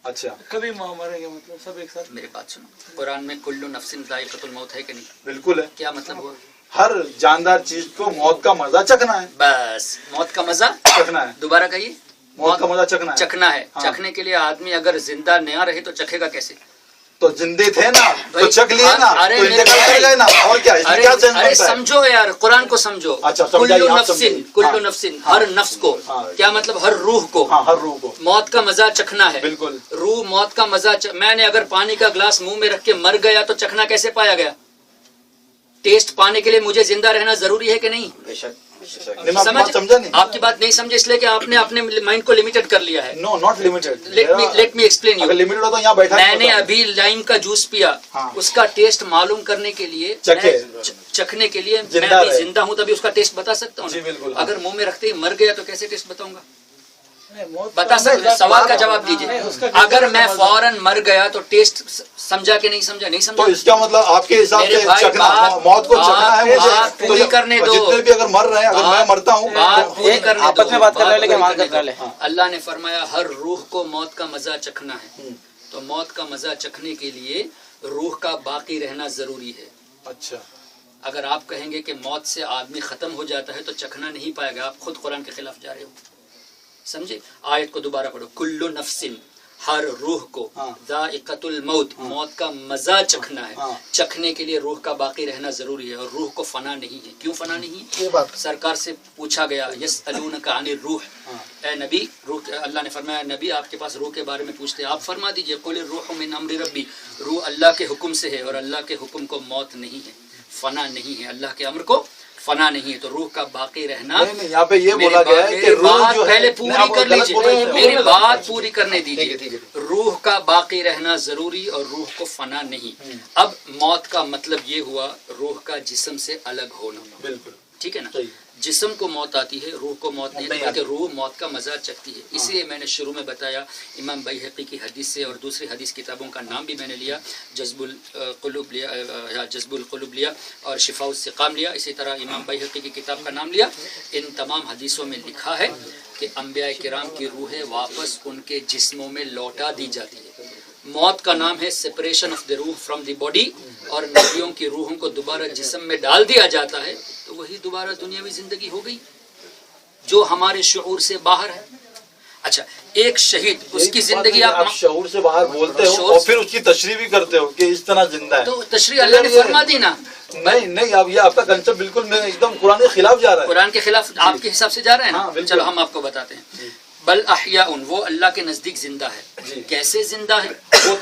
[SPEAKER 2] اچھا
[SPEAKER 3] کبھی مریں گے مطلب سب ایک ساتھ.
[SPEAKER 1] میری بات سنو, قرآن میں کل نفس ذائقۃ الموت ہے کہ نہیں؟
[SPEAKER 2] بالکل ہے.
[SPEAKER 1] کیا مطلب ہوا؟
[SPEAKER 2] ہر جاندار چیز کو موت کا مزہ چکھنا ہے.
[SPEAKER 1] بس موت کا مزہ
[SPEAKER 2] چکھنا ہے.
[SPEAKER 1] دوبارہ کہیے.
[SPEAKER 2] موت کا مزہ چکھنا ہے.
[SPEAKER 1] چکھنا ہے. چکھنے کے لیے آدمی اگر زندہ نیا رہے تو چکھے گا کیسے؟
[SPEAKER 2] تو زندے تھے نا تو چک لیے نا
[SPEAKER 1] ارے
[SPEAKER 2] تو انتقال کر گئے نا اور کیا اس میں کیا چینج
[SPEAKER 1] ارے
[SPEAKER 2] بنتا ہے؟
[SPEAKER 1] سمجھو یار قرآن کو سمجھو.
[SPEAKER 2] اچھا سمجھائیے آپ سمجھائیے.
[SPEAKER 1] کلو نفسن ہر نفس کو کیا مطلب ہر روح کو
[SPEAKER 2] ہر روح کو
[SPEAKER 1] موت کا مزہ چکھنا ہے.
[SPEAKER 2] بالکل.
[SPEAKER 1] روح موت کا مزہ میں نے اگر پانی کا گلاس منہ میں رکھ کے مر گیا تو چکھنا کیسے پایا گیا؟ ٹیسٹ پانے کے لیے مجھے زندہ رہنا ضروری ہے کہ نہیں؟
[SPEAKER 2] سمجھا نہیں.
[SPEAKER 1] آپ کی بات نہیں سمجھے اس لیے کہ آپ نے اپنے مائنڈ کو لمیٹڈ کر لیا ہے.
[SPEAKER 2] No not limited.
[SPEAKER 1] Let me explain you.
[SPEAKER 2] اگر لمیٹڈ ہوتا یہاں بیٹھا
[SPEAKER 1] میں نے ابھی لائم کا جوس پیا, اس کا ٹیسٹ معلوم کرنے کے لیے چکھنے کے لیے میں ابھی زندہ ہوں تبھی اس کا ٹیسٹ بتا سکتا ہوں. اگر منہ میں رکھتے ہی مر گیا تو کیسے ٹیسٹ بتاؤں گا؟ بتا سکتے. سوال کا جواب دیجیے. اگر میں فوراً مر گیا تو ٹیسٹ سمجھا کہ نہیں سمجھا؟ نہیں سمجھا.
[SPEAKER 2] تو اس کا مطلب آپ کے حساب سے چکھنا موت کو چکھنا ہے مجھے
[SPEAKER 1] پوری کرنے دو.
[SPEAKER 2] جتنے بھی اگر مر رہے ہیں اگر میں مرتا ہوں
[SPEAKER 3] آپس میں بات کر رہے لیکن
[SPEAKER 1] اللہ نے فرمایا ہر روح کو موت کا مزہ چکھنا ہے. تو موت کا مزہ چکھنے کے لیے روح کا باقی رہنا ضروری ہے.
[SPEAKER 2] اچھا
[SPEAKER 1] اگر آپ کہیں گے کہ موت سے آدمی ختم ہو جاتا ہے تو چکھنا نہیں پائے گا. آپ خود قرآن کے خلاف جا رہے ہو. سمجھے؟ آیت کو دوبارہ پڑھو. کل نفسن ہر روح کو ذائقۃ الموت موت کا مزہ چکھنا ہے. چکھنے کے لیے روح کا باقی رہنا ضروری ہے اور روح کو فنا نہیں ہے. کیوں فنا نہیں ہے؟ سرکار سے پوچھا گیا یسألونک عن الروح, اے نبی روح, اللہ نے فرمایا نبی آپ کے پاس روح کے بارے میں پوچھتے ہیں, آپ فرما دیجئے قل الروح من امر ربی, روح اللہ کے حکم سے ہے اور اللہ کے حکم کو موت نہیں ہے, فنا نہیں ہے. اللہ کے امر کو فنا نہیں ہے. تو روح کا باقی رہنا.
[SPEAKER 2] یہاں پہ یہ بولا گیا ہے کہ روح جو ہے
[SPEAKER 1] پہلے پوری کر لیجیے, میری بات پوری کرنے دیجیے. روح کا باقی رہنا ضروری اور روح کو فنا نہیں. اب موت کا مطلب یہ ہوا روح کا جسم سے الگ ہونا.
[SPEAKER 2] بالکل
[SPEAKER 1] ٹھیک ہے نا. جسم کو موت آتی ہے, روح کو موت نہیں, بلکہ روح موت کا مزہ چکتی ہے. اس لیے میں نے شروع میں بتایا امام بیہقی کی حدیث سے, اور دوسری حدیث کتابوں کا نام بھی میں نے لیا, جذب القلوب لیا اور شفاء السقام لیا. اسی طرح امام بیہقی کی کتاب کا نام لیا. ان تمام حدیثوں میں لکھا ہے کہ انبیاء کرام کی روحیں واپس ان کے جسموں میں لوٹا دی جاتی ہے. موت کا نام ہے سپریشن آف دی روح فرام دی باڈی, اور نبیوں کی روحوں کو دوبارہ جسم میں ڈال دیا جاتا ہے تو وہی دوبارہ دنیاوی زندگی ہو گئی جو ہمارے شعور سے باہر ہے. اچھا ایک شہید اس کی زندگی
[SPEAKER 2] آپ شعور سے باہر بولتے ہو اور پھر اس کی تشریح بھی کرتے ہو کہ اس طرح زندہ ہے.
[SPEAKER 1] تو تشریح اللہ نے فرما دی نا.
[SPEAKER 2] نہیں اب یہ آپ کا کنسپٹ بالکل میں ایک دم قرآن کے خلاف جا رہا ہے.
[SPEAKER 1] قرآن کے خلاف آپ کے حساب سے جا رہے ہیں نا. چلو ہم آپ کو بتاتے ہیں. بل احیاء وہ اللہ کے نزدیک زندہ ہے. کیسے زندہ ہے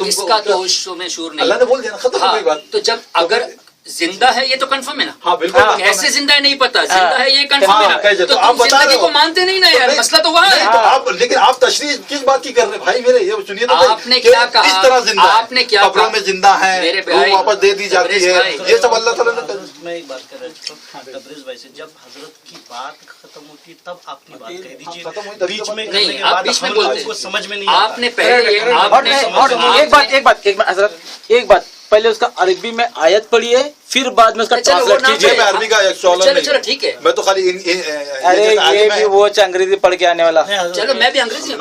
[SPEAKER 1] اس کا تو میں شعور نہیں.
[SPEAKER 2] اللہ نے بول دیا نا, ختم ہو گئی بات.
[SPEAKER 1] تو جب اگر زندہ ہے یہ تو کنفرم ہے نا.
[SPEAKER 2] ہاں بالکل.
[SPEAKER 1] کیسے زندہ ہے نہیں پتا, زندہ ہے یہ کنفرم ہے نا. تو آپ زندگی کو مانتے نہیں نا یار, مسئلہ تو وہاں ہے.
[SPEAKER 2] لیکن آپ تشریح کس بات کی کر رہے ہیں بھائی میرے, یہ سنیے تو
[SPEAKER 1] آپ نے کیا کہا,
[SPEAKER 2] اس طرح زندہ
[SPEAKER 1] آپ نے کیا
[SPEAKER 2] قبروں میں زندہ ہے, روح واپس دے دی جاتی ہے, یہ سب اللہ تعالیٰ نے.
[SPEAKER 5] میں ایک بات کر رہا تھا تبریز بھائی سے, جب حضرت کی بات ختم ہوتی تب آپ کی بات کہہ دیجیے. بیچ میں
[SPEAKER 1] نہیں, آپ بیچ میں بولتے ہیں,
[SPEAKER 5] سمجھ میں نہیں.
[SPEAKER 1] آپ نے پہلے
[SPEAKER 3] ایک بات پہلے اس کا عربی میں آیت پڑھیے پھر بعد میں اس کا ٹرانسلیٹ کیجیے.
[SPEAKER 2] عربی کا ایک سوال
[SPEAKER 1] چلو ٹھیک ہے.
[SPEAKER 2] میں تو خالی
[SPEAKER 3] ارے یہ بھی وہ انگریزی پڑھ کے آنے والا.
[SPEAKER 1] چلو میں بھی انگریزی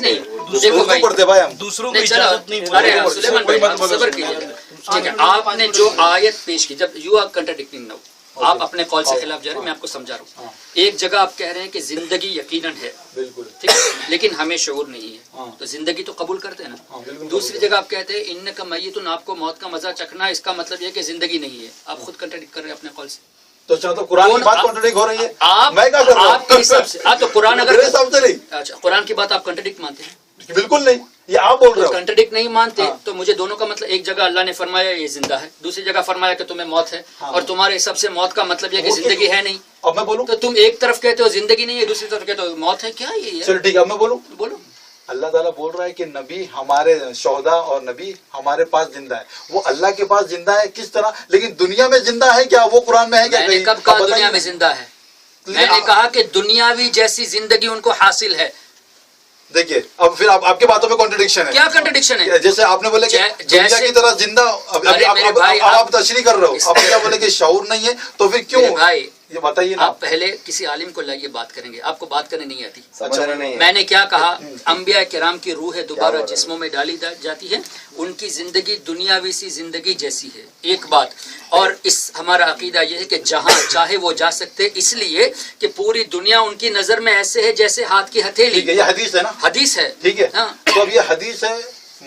[SPEAKER 1] نہیں. دیکھو
[SPEAKER 2] پڑھتے بھائی ہم
[SPEAKER 5] دوسروں کو اجازت نہیں.
[SPEAKER 1] ارے سلیمان بھائی صبر کیجیے. ٹھیک ہے, آپ نے جو آیت پیش کی, جب یو آر کنٹراڈکٹنگ ناؤ, آپ اپنے قول سے خلاف جا رہے ہیں, میں آپ کو سمجھا رہا ہوں. ایک جگہ آپ کہہ رہے ہیں کہ زندگی یقیناً ہے, ٹھیک ہے, لیکن ہمیں شعور نہیں ہے, تو زندگی تو قبول کرتے ہیں نا. دوسری جگہ آپ کہتے ہیں ان کا میتن, آپ کو موت کا مزہ چکھنا ہے, اس کا مطلب یہ کہ زندگی نہیں ہے. آپ خود کنٹراڈکٹ کر رہے ہیں اپنے قول سے.
[SPEAKER 2] تو چاہو تو قرآن کی بات کنٹراڈکٹ ہو رہی ہے, میں کیا کر رہا ہوں
[SPEAKER 1] آپ کے حساب سے. تو قرآن اگر
[SPEAKER 2] نہیں,
[SPEAKER 1] اچھا قرآن کی بات آپ کنٹراڈکٹ مانتے ہیں؟
[SPEAKER 2] بالکل نہیں, یہ آپ بول رہے ہو.
[SPEAKER 1] کنٹراڈکٹ نہیں مانتے تو مجھے دونوں کا مطلب, ایک جگہ اللہ نے فرمایا یہ زندہ ہے, دوسری جگہ فرمایا کہ تمہیں موت ہے, اور تمہارے حساب سے موت کا مطلب یہ کہ زندگی ہے نہیں.
[SPEAKER 2] اب میں بولوں
[SPEAKER 1] تو تم ایک طرف کہتے ہو زندگی نہیں ہے, دوسری طرف کہتے ہو موت ہے. کیا یہ
[SPEAKER 2] چلو ٹھیک ہے, اب میں بولوں.
[SPEAKER 1] بولو.
[SPEAKER 2] اللہ تعالیٰ بول رہا ہے کہ نبی ہمارے شہداء اور نبی ہمارے پاس زندہ ہے. وہ اللہ کے پاس زندہ ہے کس طرح, لیکن دنیا میں زندہ ہے کیا, وہ قرآن میں ہے کیا؟
[SPEAKER 1] میں نے کب کہا دنیا میں زندہ ہے؟ میں نے کہا کہ دنیاوی جیسی زندگی ان کو حاصل ہے.
[SPEAKER 2] دیکھیے اب پھر آپ کی باتوں میں کنٹراڈکشن ہے.
[SPEAKER 1] کیا کنٹراڈکشن ہے؟
[SPEAKER 2] جیسے آپ نے بولے کہ دنیا کی طرح زندہ, آپ تشریح کر رہے ہو, آپ کیا بولے کہ شعور نہیں ہے, تو پھر کیوں
[SPEAKER 1] بھائی
[SPEAKER 2] یہ بتائیے نا.
[SPEAKER 1] آپ پہلے کسی عالم کو لائیے, بات کریں گے. آپ کو بات کرنے نہیں آتی. میں نے کیا کہا, انبیاء کرام کی روحیں دوبارہ جسموں میں ڈالی جاتی ہے, ان کی زندگی دنیاوی سی زندگی جیسی ہے. ایک بات اور, اس ہمارا عقیدہ یہ ہے کہ جہاں چاہے وہ جا سکتے, اس لیے کہ پوری دنیا ان کی نظر میں ایسے ہے جیسے ہاتھ کی ہتھیلی.
[SPEAKER 2] یہ حدیث ہے نا,
[SPEAKER 1] حدیث ہے,
[SPEAKER 2] ٹھیک ہے. تو اب یہ حدیث ہے,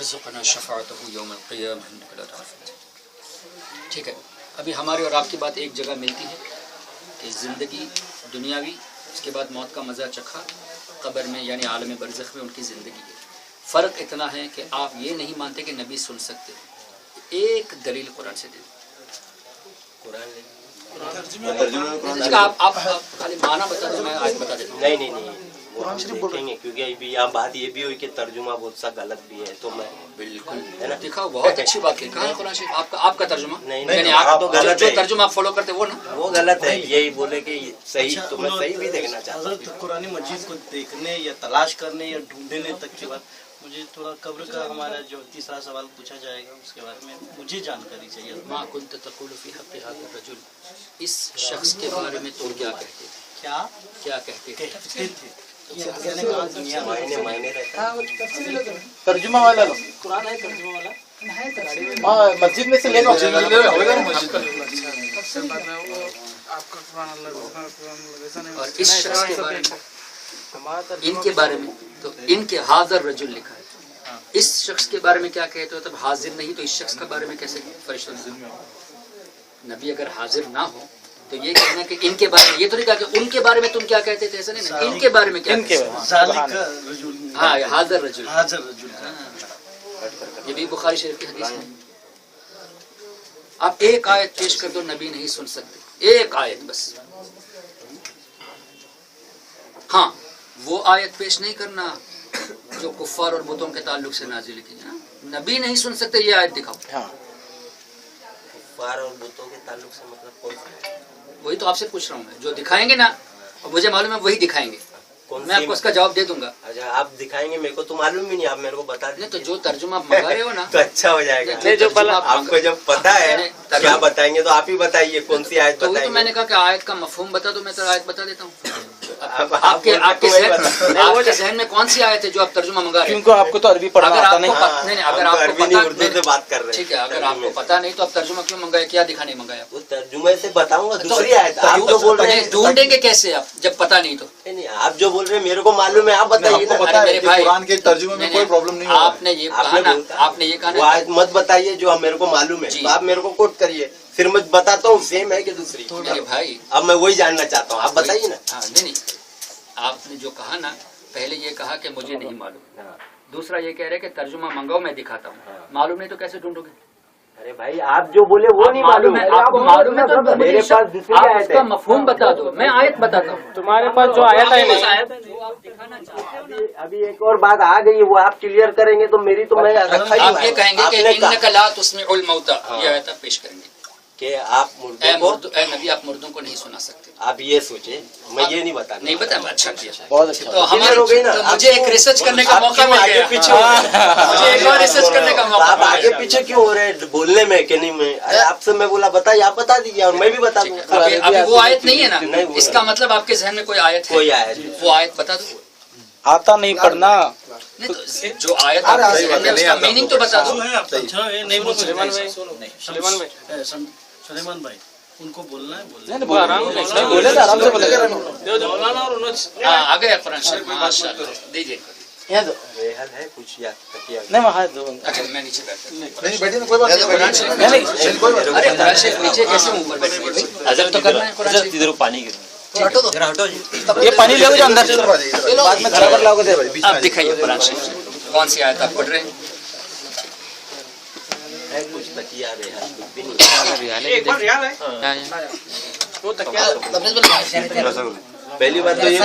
[SPEAKER 1] وارزقنا شفاعته یوم القیامہ انک لا تخلف۔ ٹھیک ہے، ابھی ہماری اور آپ کی بات ایک جگہ ملتی ہے کہ زندگی دنیاوی، اس کے بعد موت کا مزہ چکھا، قبر میں یعنی عالم برزخ میں ان کی زندگی ہے۔ فرق اتنا ہے کہ آپ یہ نہیں مانتے کہ نبی سن سکتے، ایک دلیل قرآن سے دے دیں۔ آپ خالی معنی بتا دیں، میں آیت بتا دیتا ہوں۔
[SPEAKER 6] نہیں وہ ہم دیکھیں گے، کیونکہ ابھی یہاں بات یہ بھی ہوئی کہ ترجمہ بہت سا غلط بھی ہے، تو میں
[SPEAKER 1] بالکل
[SPEAKER 6] ہے نا
[SPEAKER 1] دیکھا، بہت اچھی بات ہے۔ کہاں ہے قرآن شریف آپ کا ترجمہ؟
[SPEAKER 6] نہیں
[SPEAKER 1] یعنی
[SPEAKER 6] آپ تو
[SPEAKER 1] آپ
[SPEAKER 6] غلط
[SPEAKER 1] جو
[SPEAKER 6] ہے،
[SPEAKER 1] ترجمہ آپ فالو کرتے وہ نا،
[SPEAKER 6] وہ غلط ہے، یہی بولے کہ صحیح، تو میں صحیح بھی دیکھنا چاہتا ہوں۔
[SPEAKER 5] حضرت قرآن مجید کو دیکھنے یا تلاش کرنے یا ڈھونڈنے تک کے بعد مجھے تھوڑا قبر کا ہمارا جو تیسرا سوال پوچھا جائے گا اس کے بارے میں مجھے جانکاری چاہیے۔
[SPEAKER 1] ما كنت تقول في حق هذا الرجل، اس شخص کے بارے میں تم کیا کہتے تھے؟ کیا کہتے تھے؟
[SPEAKER 5] کہتے تھے یہ اللہ نے کہا دنیا میں
[SPEAKER 6] معنی رہتا
[SPEAKER 7] ہاں وہ تفسیر لوگ ہیں،
[SPEAKER 3] ترجمہ والا لو
[SPEAKER 5] قرآن ہے ترجمہ والا
[SPEAKER 7] ہے تفسیر
[SPEAKER 3] ہاں مسجد میں سے لے لو
[SPEAKER 7] تفسیر
[SPEAKER 1] اور اس شخص کے بارے میں، ان کے بارے میں تو ان کے حاضر رجل لکھا ہے، اس شخص کے بارے میں کیا کہتے ہو؟ تب حاضر نہیں تو اس شخص کے بارے میں کیسے فرشتوں سے؟ نبی اگر حاضر نہ ہو تو یہ کہنا کہ ان کے بارے میں، یہ تو نہیں کہا کہ ان کے بارے میں تم کیا کہتے تھے، ایسا نہیں نا، ان کے بارے میں کیا کہتے ہیں؟
[SPEAKER 5] ذالک رجل،
[SPEAKER 1] ہاں حاضر رجل،
[SPEAKER 5] حاضر رجل،
[SPEAKER 1] یہ بھی بخاری شریف کی حدیث ہے۔ آپ ایک آیت پیش کر دو، نبی نہیں سن سکتے، ایک آیت بس۔ ہاں وہ آیت پیش نہیں کرنا جو کفار اور بتوں کے تعلق سے نازل کی ہے، نبی نہیں سن سکتے، یہ آیت دکھاؤ۔
[SPEAKER 6] کفار اور بتوں کے تعلق سے مطلب کون سا؟
[SPEAKER 1] وہی تو آپ سے پوچھ رہا ہوں میں، جو دکھائیں گے نا مجھے معلوم ہے وہی دکھائیں گے، میں آپ کو اس کا جواب دے دوں گا۔
[SPEAKER 6] اچھا آپ دکھائیں گے، میرے کو تو معلوم بھی نہیں، آپ میرے کو بتا دیں
[SPEAKER 1] نہیں تو جو ترجمہ آپ منگا رہے ہو نا
[SPEAKER 6] تو اچھا ہو جائے گا۔
[SPEAKER 1] جو پہلا
[SPEAKER 6] آپ کو جب پتا ہے کیا بتائیں گے تو آپ ہی بتائیے کون سی آیت
[SPEAKER 1] تو وہی تو
[SPEAKER 6] بتائیں
[SPEAKER 1] میں نے
[SPEAKER 6] گے۔
[SPEAKER 1] کہا کہ آیت کا مفہوم بتا دو، میں تو آیت بتا دیتا ہوں۔
[SPEAKER 6] آپ
[SPEAKER 1] آپ کے
[SPEAKER 6] وہی بتا-
[SPEAKER 1] آپ کے ذہن میں کون سی آیت ہے جو آپ ترجمہ منگا رہے ہیں؟
[SPEAKER 3] کیونکہ آپ کو تو عربی پڑھنا
[SPEAKER 1] اگر
[SPEAKER 3] آتا
[SPEAKER 1] آپ
[SPEAKER 3] نہیں۔
[SPEAKER 1] کو پتہ نہیں، اگر
[SPEAKER 6] ہم
[SPEAKER 1] آپ
[SPEAKER 6] تو
[SPEAKER 1] کو
[SPEAKER 6] عربی نہیں،
[SPEAKER 1] پتہ
[SPEAKER 6] اردو سے بات کر رہے ہیں۔
[SPEAKER 1] ٹھیک ہے، اگر آپ کو پتہ نہیں تو آپ ترجمہ کیوں منگایا، کیا دکھانے منگایا؟
[SPEAKER 6] وہ ترجمے سے بتاؤں گا، دوسری آیت آپ جو بول رہے ہیں
[SPEAKER 1] ڈھونڈیں گے کیسے آپ جب پتہ نہیں تو؟
[SPEAKER 6] نہیں، آپ جو بول رہے ہیں میرے کو معلوم ہے، آپ بتائیے نا۔
[SPEAKER 2] پتا
[SPEAKER 1] میرے
[SPEAKER 2] ہے کہ
[SPEAKER 1] بھائی،
[SPEAKER 2] قرآن کے ترجمے میں کوئی پرابلم نہیں ہوگا۔
[SPEAKER 1] آپ نے یہ کہا نا، آپ نے یہ کہا
[SPEAKER 6] وہ
[SPEAKER 1] نا،
[SPEAKER 6] آیت مت بتائیے جو میرے کو معلوم ہے،
[SPEAKER 1] جی۔
[SPEAKER 6] تو آپ میرے کو کوٹ کریے، پھر میں بتاتا ہوں سیم ہے کہ دوسری۔
[SPEAKER 1] میرے بھائی
[SPEAKER 6] اب میں وہی جاننا چاہتا ہوں، آپ بتائیے نا۔
[SPEAKER 1] ہاں نہیں، آپ نے جو کہا نا، پہلے یہ کہا کہ مجھے نہیں معلوم، دوسرا یہ کہہ رہے کہ ترجمہ منگاؤ میں دکھاتا ہوں، معلوم نہیں تو کیسے ڈھونڈو گے؟
[SPEAKER 6] ارے بھائی آپ جو بولے وہ نہیں معلوم ہے،
[SPEAKER 1] آپ کو معلوم ہے تو
[SPEAKER 6] میرے پاس دوسری
[SPEAKER 1] آپ
[SPEAKER 6] آیت
[SPEAKER 1] اس کا
[SPEAKER 6] ہے۔
[SPEAKER 1] مفہوم بتا دو، میں آیت بتاتا ہوں۔
[SPEAKER 3] تمہارے پاس جو آیت ہے
[SPEAKER 1] جو آپ دکھانا چاہتے ہو نا،
[SPEAKER 6] ابھی ایک اور بات آ گئی، وہ آپ کلیئر کریں گے تو میری تو میں رکھا ہی
[SPEAKER 1] آپ
[SPEAKER 6] ہوا
[SPEAKER 1] یہ
[SPEAKER 6] ہے۔
[SPEAKER 1] کہیں گے
[SPEAKER 6] آپ
[SPEAKER 1] کہ
[SPEAKER 6] نے کہا
[SPEAKER 1] انک لا تسمع الموتى، یہ آیت آپ پیش کریں گے
[SPEAKER 6] کہ آپ مردوں کو،
[SPEAKER 1] اے نبی آپ مردوں کو نہیں سنا سکتے۔
[SPEAKER 6] آپ یہ سوچے، میں یہ نہیں بتانا۔
[SPEAKER 1] نہیں پتا، اچھا کیا،
[SPEAKER 3] بہت اچھا۔
[SPEAKER 1] تو
[SPEAKER 6] Clear ہو گئی نا؟
[SPEAKER 1] تو مجھے ایک ریسرچ کرنے کا
[SPEAKER 6] آپ
[SPEAKER 1] موقع
[SPEAKER 6] کیوں
[SPEAKER 1] مل
[SPEAKER 6] آگے
[SPEAKER 1] گیا،
[SPEAKER 6] پیچھے ہو رہے ہیں؟
[SPEAKER 1] مجھے ایک اور ریسرچ کرنے کا موقع
[SPEAKER 6] آپ
[SPEAKER 1] مل
[SPEAKER 6] آگے
[SPEAKER 1] گیا۔
[SPEAKER 6] پیچھے کیوں ہو رہے ہیں بولنے میں کہ نہیں؟ میں ارے آپ سے میں بولا بتائیے، آپ بتا دیجیے اور میں بھی بتا دوں گا۔
[SPEAKER 1] ابھی وہ آیت نہیں ہے نا،
[SPEAKER 6] نہیں، وہ
[SPEAKER 1] اس کا مطلب آپ کے ذہن میں کوئی آیت ہے،
[SPEAKER 6] کوئی آیت
[SPEAKER 1] وہ آیت بتا دو۔
[SPEAKER 3] آتا نہیں پڑھنا۔
[SPEAKER 1] نہیں تو جو آیت آپ کے ذہن میں اس کا میننگ تو بتا دو۔
[SPEAKER 5] سلیمان بھائی ان کو بولنا ہے، بولنا
[SPEAKER 3] نہیں بولے تو آرام سے بولے گا۔
[SPEAKER 1] ہاں آ گیا قرآن شریف، ماشاء اللہ، دیجیے۔
[SPEAKER 3] یہاں دو،
[SPEAKER 6] بے حل ہے کچھ یا تکیہ۔
[SPEAKER 3] نہیں وہاں دو۔
[SPEAKER 1] اچھا میں نیچے بیٹھتا ہوں۔
[SPEAKER 2] نہیں بیٹھے نا، کوئی بات نہیں۔
[SPEAKER 1] قرآن شریف
[SPEAKER 3] نہیں نہیں،
[SPEAKER 1] ارے قرآن شریف نیچے کیسے اوپر بیٹھے ہیں؟ ادب تو کرنا ہے قرآن شریف۔
[SPEAKER 3] ادھر پانی گر
[SPEAKER 2] ہٹو
[SPEAKER 3] یہ پانی لے جو اندر سے بعد میں برابر لاؤ گے دے۔
[SPEAKER 1] آپ دکھائیے قرآن شریف کون سی آیت آپ پڑھ رہے ہیں؟
[SPEAKER 6] ہے کچھ تکیہ بے حل، کچھ بھی نہیں۔ پہلی بات تو یہ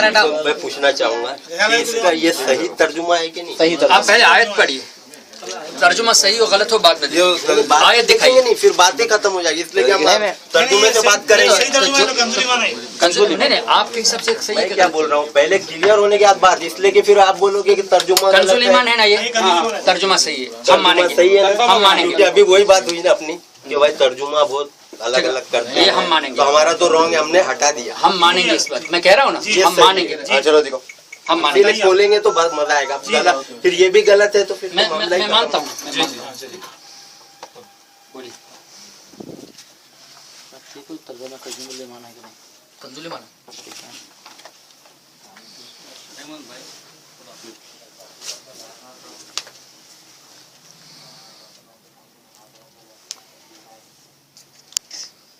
[SPEAKER 6] میں پوچھنا چاہوں گا کہ اس کا یہ صحیح ترجمہ ہے کہ نہیں؟
[SPEAKER 3] صحیح
[SPEAKER 1] آپ پہلے آیت پڑھیے، ترجمہ صحیح ہو غلط ہو بعد میں دیکھیں۔ آیت دکھائیے،
[SPEAKER 6] نہیں، پھر باتیں ختم ہو جائے گی، اس لیے کہ ہم ترجمے سے بات کریں گے۔
[SPEAKER 1] کنزولی نہیں آپ کے حساب سے
[SPEAKER 6] میں
[SPEAKER 1] صحیح
[SPEAKER 6] کیا بول رہا ہوں، پہلے کلیئر ہونے کے بعد بات، اس لیے کہ پھر آپ بولو گے کہ ترجمہ
[SPEAKER 1] کنزول ایمان ہے نا، یہ ترجمہ صحیح ہے، ہم مانیں گے،
[SPEAKER 6] صحیح ہے نا؟
[SPEAKER 1] ہم مانیں
[SPEAKER 6] کیونکہ
[SPEAKER 1] گے،
[SPEAKER 6] ابھی وہی بات ہوئی نا اپنی کہ بھائی ترجمہ بہت الگ الگ کرتے
[SPEAKER 1] یہ ہم مانیں گے،
[SPEAKER 6] تو ہمارا تو رانگ ہے، ہم نے ہٹا دیا۔
[SPEAKER 1] ہم مانیں گے اس بات، میں کہہ رہا ہوں نا، ہم مانیں گے،
[SPEAKER 2] چلو دیکھو،
[SPEAKER 1] ہم مانیں گے،
[SPEAKER 6] بولیں گے تو بہت مزہ آئے گا۔ پھر یہ بھی غلط ہے تو پھر
[SPEAKER 1] میں
[SPEAKER 6] معاملہ ہی
[SPEAKER 1] میں
[SPEAKER 6] ختم۔
[SPEAKER 1] مانتا ہوں۔ بولیے
[SPEAKER 3] ترجمہ کنزول ایمان ہے کہ نہیں؟
[SPEAKER 1] کنزول ایمان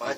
[SPEAKER 6] 5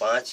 [SPEAKER 6] 5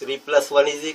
[SPEAKER 6] 3 + 1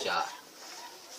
[SPEAKER 6] 4।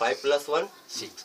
[SPEAKER 6] 5 + 1 6।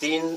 [SPEAKER 6] 3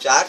[SPEAKER 6] 4,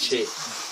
[SPEAKER 6] 6।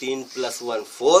[SPEAKER 6] 3 + 1 4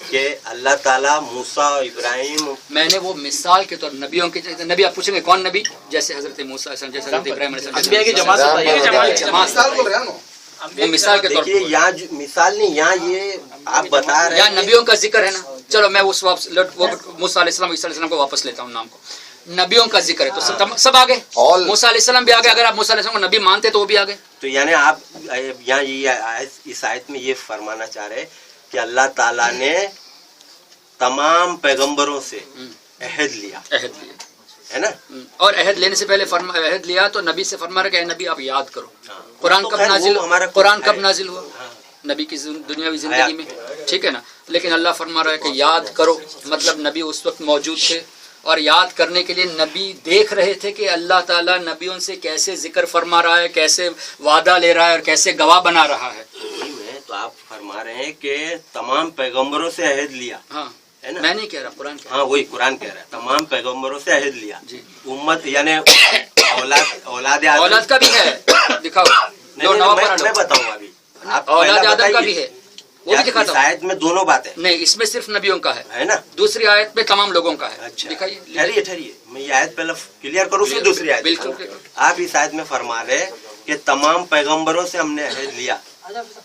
[SPEAKER 6] کہ اللہ تعالیٰ موسیٰ اور ابراہیم،
[SPEAKER 1] میں نے وہ مثال کے طور نبیوں کے نبی، آپ پوچھیں گے کون نبی؟ جیسے حضرت موسیٰ علیہ السلام، جیسے حضرت ابراہیم علیہ
[SPEAKER 3] انبیاء کی
[SPEAKER 1] السلام، وہ مثال کے طور
[SPEAKER 6] دیکھیے
[SPEAKER 1] پر
[SPEAKER 6] یہاں مثال نہیں، یہاں یہ آپ بتا رہے
[SPEAKER 1] یہاں
[SPEAKER 6] ہیں
[SPEAKER 1] نبیوں کا ذکر ہے نا. چلو میں اس موسیٰ علیہ السلام، عیسیٰ علیہ السلام کو واپس لیتا ہوں نام کو. نبیوں کا ذکر ہے تو سب آ گئے. موسیٰ علیہ السلام بھی آ گئے. اگر آپ موسیٰ علیہ السلام کو نبی مانتے تو وہ بھی آ گئے.
[SPEAKER 6] تو یعنی آپ یہاں اس آیت میں یہ فرمانا چاہ رہے کہ اللہ تعالیٰ نے تمام پیغمبروں سے عہد لیا ہے نا،
[SPEAKER 1] اور عہد لینے سے پہلے عہد لیا تو نبی سے فرما رہا کہ اے نبی آپ یاد کرو. قرآن
[SPEAKER 6] تو
[SPEAKER 1] کب
[SPEAKER 6] خیر
[SPEAKER 1] نازل
[SPEAKER 6] وہ ہمارا
[SPEAKER 1] قرآن کب
[SPEAKER 6] ہے.
[SPEAKER 1] نازل ہوا؟ نبی کی دنیاوی زندگی میں، ٹھیک ہے نا. لیکن اللہ فرما رہا ہے کہ یاد کرو، مطلب نبی اس وقت موجود تھے اور یاد کرنے کے لیے نبی دیکھ رہے تھے کہ اللہ تعالیٰ نبیوں سے کیسے ذکر فرما رہا ہے، کیسے وعدہ لے رہا ہے اور کیسے گواہ بنا رہا ہے.
[SPEAKER 6] تو آپ فرما رہے ہیں کہ تمام پیغمبروں سے عہد لیا
[SPEAKER 1] ہاں
[SPEAKER 6] ہے نا.
[SPEAKER 1] میں نہیں کہہ رہا، قرآن کہہ رہا.
[SPEAKER 6] ہاں وہی قرآن کہہ رہا ہے تمام پیغمبروں سے عہد لیا.
[SPEAKER 1] جی.
[SPEAKER 6] امت یعنی اولاد
[SPEAKER 1] اولاد کا بھی ہے، دکھاؤ.
[SPEAKER 6] میں بتاؤں ابھی، آپ
[SPEAKER 1] اولاد آدم کا بھی ہے، وہ بھی دکھاتا ہوں.
[SPEAKER 6] آیت میں دونوں باتیں
[SPEAKER 1] نہیں، اس میں صرف نبیوں کا
[SPEAKER 6] ہے نا.
[SPEAKER 1] دوسری آیت میں تمام لوگوں کا ہے.
[SPEAKER 6] اچھا
[SPEAKER 1] دکھائیے.
[SPEAKER 6] ٹھہریے میں یہ آیت پہلے کلیئر کروں پھر دوسری آیت.
[SPEAKER 1] بالکل.
[SPEAKER 6] آپ اس آیت میں فرما رہے کہ تمام پیغمبروں سے ہم نے عہد لیا،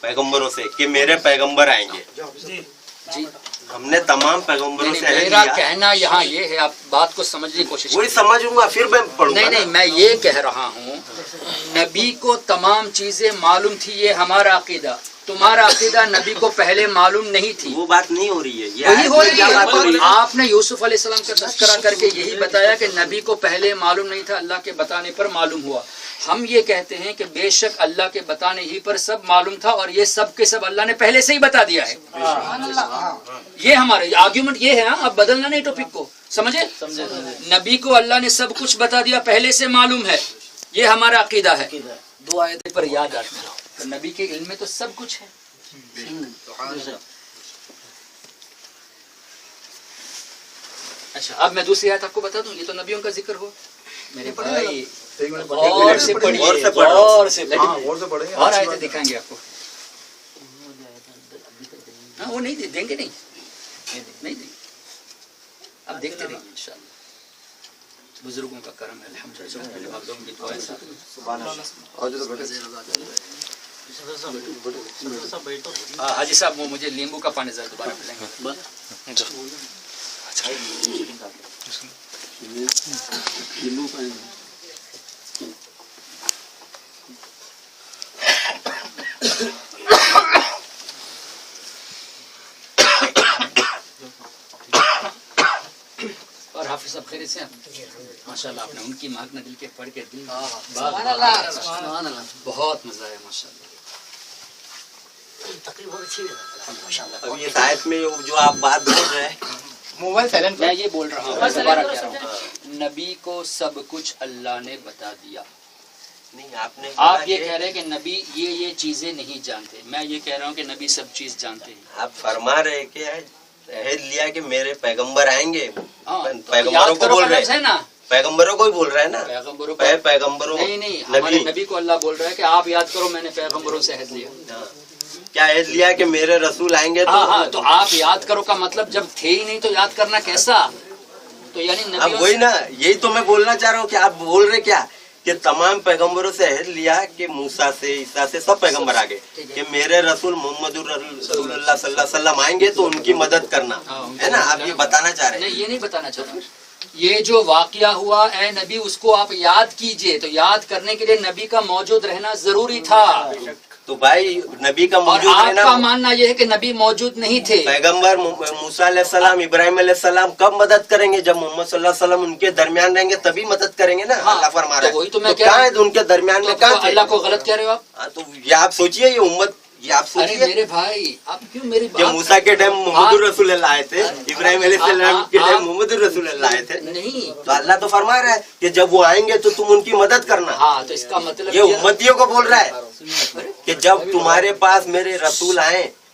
[SPEAKER 6] پیغمبروں سے کہ میرے پیغمبر آئیں گے.
[SPEAKER 1] جی
[SPEAKER 6] ہم نے تمام پیغمبروں سے عہد
[SPEAKER 1] میرا
[SPEAKER 6] لیا.
[SPEAKER 1] کہنا یہاں یہ ہے، آپ بات کو سمجھنے کی کوشش
[SPEAKER 6] وہی سمجھوں گا پھر میں پڑھوں گا.
[SPEAKER 1] نہیں، میں یہ کہہ رہا ہوں نبی کو تمام چیزیں معلوم تھی، یہ ہمارا عقیدہ. تمہارا عقیدہ نبی کو پہلے معلوم نہیں تھی.
[SPEAKER 6] وہ بات نہیں ہو رہی ہے، یہ
[SPEAKER 1] وہی ہو
[SPEAKER 6] آیت میں کیا بات ہو رہی
[SPEAKER 1] رہی
[SPEAKER 6] ہے؟
[SPEAKER 1] ہے. آپ نے یوسف علیہ السلام کا تذکرہ کر کے یہی بتایا کہ نبی کو پہلے معلوم نہیں تھا، اللہ کے بتانے پر معلوم ہوا. ہم یہ کہتے ہیں کہ بے شک اللہ کے بتانے ہی پر سب معلوم تھا اور یہ سب کے سب اللہ نے پہلے سے ہی بتا دیا ہے. یہ ہمارے آرگیومنٹ یہ ہے. اب بدلنا نہیں ٹاپک کو، سمجھے؟ نبی کو اللہ نے سب کچھ بتا دیا، پہلے سے معلوم ہے، یہ ہمارا عقیدہ ہے. دو آیتیں پر یاد آتی ہے تو نبی کے علم میں تو سب کچھ ہے. اچھا اب میں دوسری آیت آپ کو بتا دوں. یہ تو نبیوں کا ذکر ہوا میرے بھائی. اور سے پڑھیے، اور سے پڑھیے، اور آیتیں دکھائیں گے آپ کو. ہاں وہ نہیں دیں گے، نہیں دیں. اب دیکھتے رہیں انشاءاللہ. بزرگوں کا کرم ہے الحمدللہ. آپ لوگوں کی دعائیں حاجی صاحب وہ مجھے لیمبو کا پانی ذرا دوبارہ پلائیں گے. اور حافظ صاحب خیریت سے ہیں؟ ماشاءاللہ آپ نے ان کی مہک دل کے پڑھ کے دل بہت مزہ آیا ماشاءاللہ.
[SPEAKER 6] اب یہ آیت میں جو آپ بات بول رہے ہیں،
[SPEAKER 7] موبائل سائلنٹ.
[SPEAKER 1] میں یہ بول رہا ہوں، دوبارہ کہہ رہا ہوں، نبی کو سب کچھ اللہ نے بتا دیا.
[SPEAKER 6] نہیں آپ نے
[SPEAKER 1] آپ یہ کہہ رہے ہیں کہ نبی یہ چیزیں نہیں جانتے. میں یہ کہہ رہا ہوں کہ نبی سب چیز جانتے ہیں.
[SPEAKER 6] آپ فرما رہے کہ عہد لیا کہ میرے پیغمبر آئیں گے.
[SPEAKER 1] ہاں،
[SPEAKER 6] پیغمبروں کو بول رہے
[SPEAKER 1] ہے نا،
[SPEAKER 6] پیغمبروں کو ہی بول رہے ہیں نا.
[SPEAKER 1] پیغمبروں
[SPEAKER 6] پیغمبروں
[SPEAKER 1] نہیں ہمارے نبی کو اللہ بول رہا ہے کہ آپ یاد کرو میں نے پیغمبروں سے عہد لیا.
[SPEAKER 6] کیا عہد لیا کہ میرے رسول آئیں گے.
[SPEAKER 1] ہاں تو آپ یاد کرو کا مطلب جب تھے ہی نہیں تو یاد کرنا کیسا. تو یعنی
[SPEAKER 6] اب وہی نا، یہی تو میں بولنا چاہ رہا ہوں کہ آپ بول رہے کیا کہ تمام پیغمبروں سے عہد لیا کہ موسیٰ سے عیسیٰ سے سب پیغمبر آگے کہ میرے رسول محمد رسول اللہ صلی اللہ علیہ وسلم آئیں گے تو ان کی مدد کرنا ہے نا. آپ یہ بتانا چاہ رہے ہیں.
[SPEAKER 1] نہیں یہ نہیں بتانا چاہ رہا. یہ جو واقعہ ہوا اے نبی اس کو آپ یاد کیجئے. تو یاد کرنے کے لیے نبی کا موجود رہنا ضروری تھا.
[SPEAKER 6] تو بھائی نبی کا
[SPEAKER 1] اور
[SPEAKER 6] موجود
[SPEAKER 1] آپ
[SPEAKER 6] رہنا،
[SPEAKER 1] کا ماننا یہ ہے کہ نبی موجود نہیں تھے.
[SPEAKER 6] پیغمبر موسیٰ علیہ السلام ابراہیم علیہ السلام کب مدد کریں گے؟ جب محمد صلی اللہ علیہ وسلم ان کے درمیان رہیں گے تبھی مدد کریں گے نا. اللہ فرما رہا ہے.
[SPEAKER 1] وہی تو میں
[SPEAKER 6] کہاں ہے ان کے درمیان میں کہاں تھے؟
[SPEAKER 1] اللہ کو غلط کہہ رہے ہو آپ.
[SPEAKER 6] تو یہ آپ سوچئے، یہ امت، یہ آپ
[SPEAKER 1] ارے
[SPEAKER 6] سوچئے
[SPEAKER 1] میرے بھائی آپ کیوں میری
[SPEAKER 6] کہ موسیٰ کے ٹائم محمد رسول اللہ آئے تھے، ابراہیم علیہ السلام کے ٹائم محمد رسول اللہ آئے تھے.
[SPEAKER 1] نہیں.
[SPEAKER 6] تو اللہ تو فرما رہا ہے کہ جب وہ آئیں گے تو تم ان کی مدد کرنا.
[SPEAKER 1] ہاں تو اس کا مطلب
[SPEAKER 6] یہ امتیوں کو بول رہا ہے کہ جب تمہارے پاس میرے رسول آئیں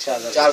[SPEAKER 8] 4।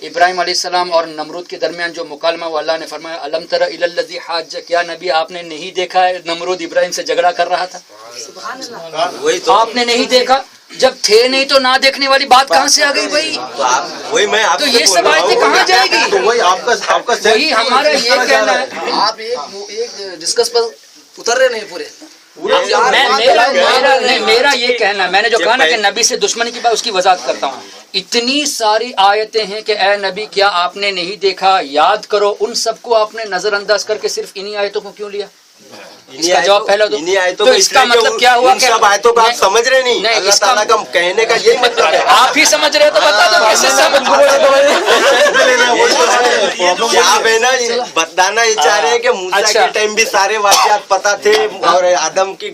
[SPEAKER 1] ابراہیم علیہ السلام اور نمرود کے درمیان جو مکالمہ وہ اللہ نے فرمایا الم تر الی الذی حاج، کیا نبی آپ نے نہیں دیکھا ہے نمرود ابراہیم سے جھگڑا کر رہا تھا؟
[SPEAKER 6] وہی تو
[SPEAKER 1] آپ نے نہیں دیکھا؟ جب تھے نہیں تو نہ دیکھنے والی بات کہاں سے آ گئی بھائی؟
[SPEAKER 6] وہی میں آپ
[SPEAKER 1] تو یہ سب آیتیں کہاں جائے گی؟
[SPEAKER 2] تو وہی آپ کا
[SPEAKER 1] وہی ہمارا یہ کہنا ہے.
[SPEAKER 8] آپ ایک ڈسکس پر اتر رہے نہیں پورے.
[SPEAKER 1] میرا یہ کہنا ہے، میں نے جو کہا نا کہ نبی سے دشمنی کی بات، اس کی وضاحت کرتا ہوں. اتنی ساری آیتیں ہیں کہ اے نبی کیا آپ نے نہیں دیکھا، یاد کرو. ان سب کو آپ نے نظر انداز کر کے صرف انہی آیتوں کو کیوں لیا؟ اس کا جواب پہلا دو. تو اس کا مطلب کیا ہوا کہ
[SPEAKER 6] سب آیتوں کو آپ سمجھ رہے نہیں. اللہ تعالیٰ کا کہنے کا یہی مطلب ہے.
[SPEAKER 1] آپ ہی سمجھ رہے تو بتا دو کیسے سمجھ
[SPEAKER 6] آپ ہے نا بتانا یہ چاہ رہے ہیں کہ موسیٰ کے ٹائم بھی سارے واقعات پتا تھے اور آدم کی